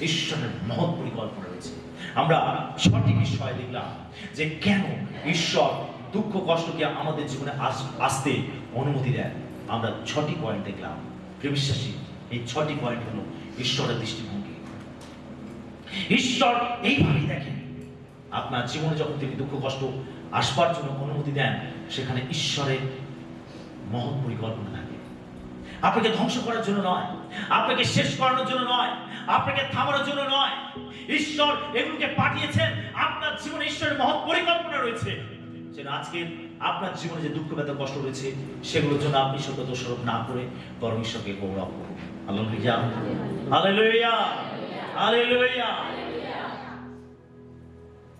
ঈশ্বরের মহৎ পরিকল্পনা রয়েছে। আমরা ৬টি বিষয় দেখলাম যে কেন ঈশ্বর দুঃখ কষ্টকে আমাদের জীবনে আসতে অনুমতি দেন। আমরা ৬টি পয়েন্ট দেখলাম। প্রিয় বিশ্বাসী, এই ৬টি পয়েন্ট হলো ঈশ্বরের দৃষ্টিভঙ্গি। ঈশ্বর এইভাবেই দেখেন আপনার জীবনে যখন তিনি দুঃখ কষ্ট আসবার জন্য অনুমতি দেন, সেখানে ঈশ্বরের মহৎ পরিকল্পনা থাকে। আপনাকে ধ্বংস করার জন্য নয়, আপনাকে শেষ করানোর জন্য নয়, আপনাকে থামানোর জন্য নয়। ঈশ্বর এগুলোকে পাঠিয়েছেন, আপনার জীবনে ঈশ্বরের মহৎ পরিকল্পনা রয়েছে। যেন আজকে আপনার জীবনে যে দুঃখ ব্যথা কষ্ট রয়েছে, সেগুলোর জন্য আপনি ঈশ্বরকে দোষারোপ না করে বরং ঈশ্বরকে গৌরব করুন। Hallelujah, hallelujah, hallelujah.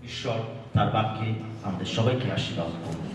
ঈশ্বর তার বাক্যে আমাদের সবাইকে আশীর্বাদ করুন।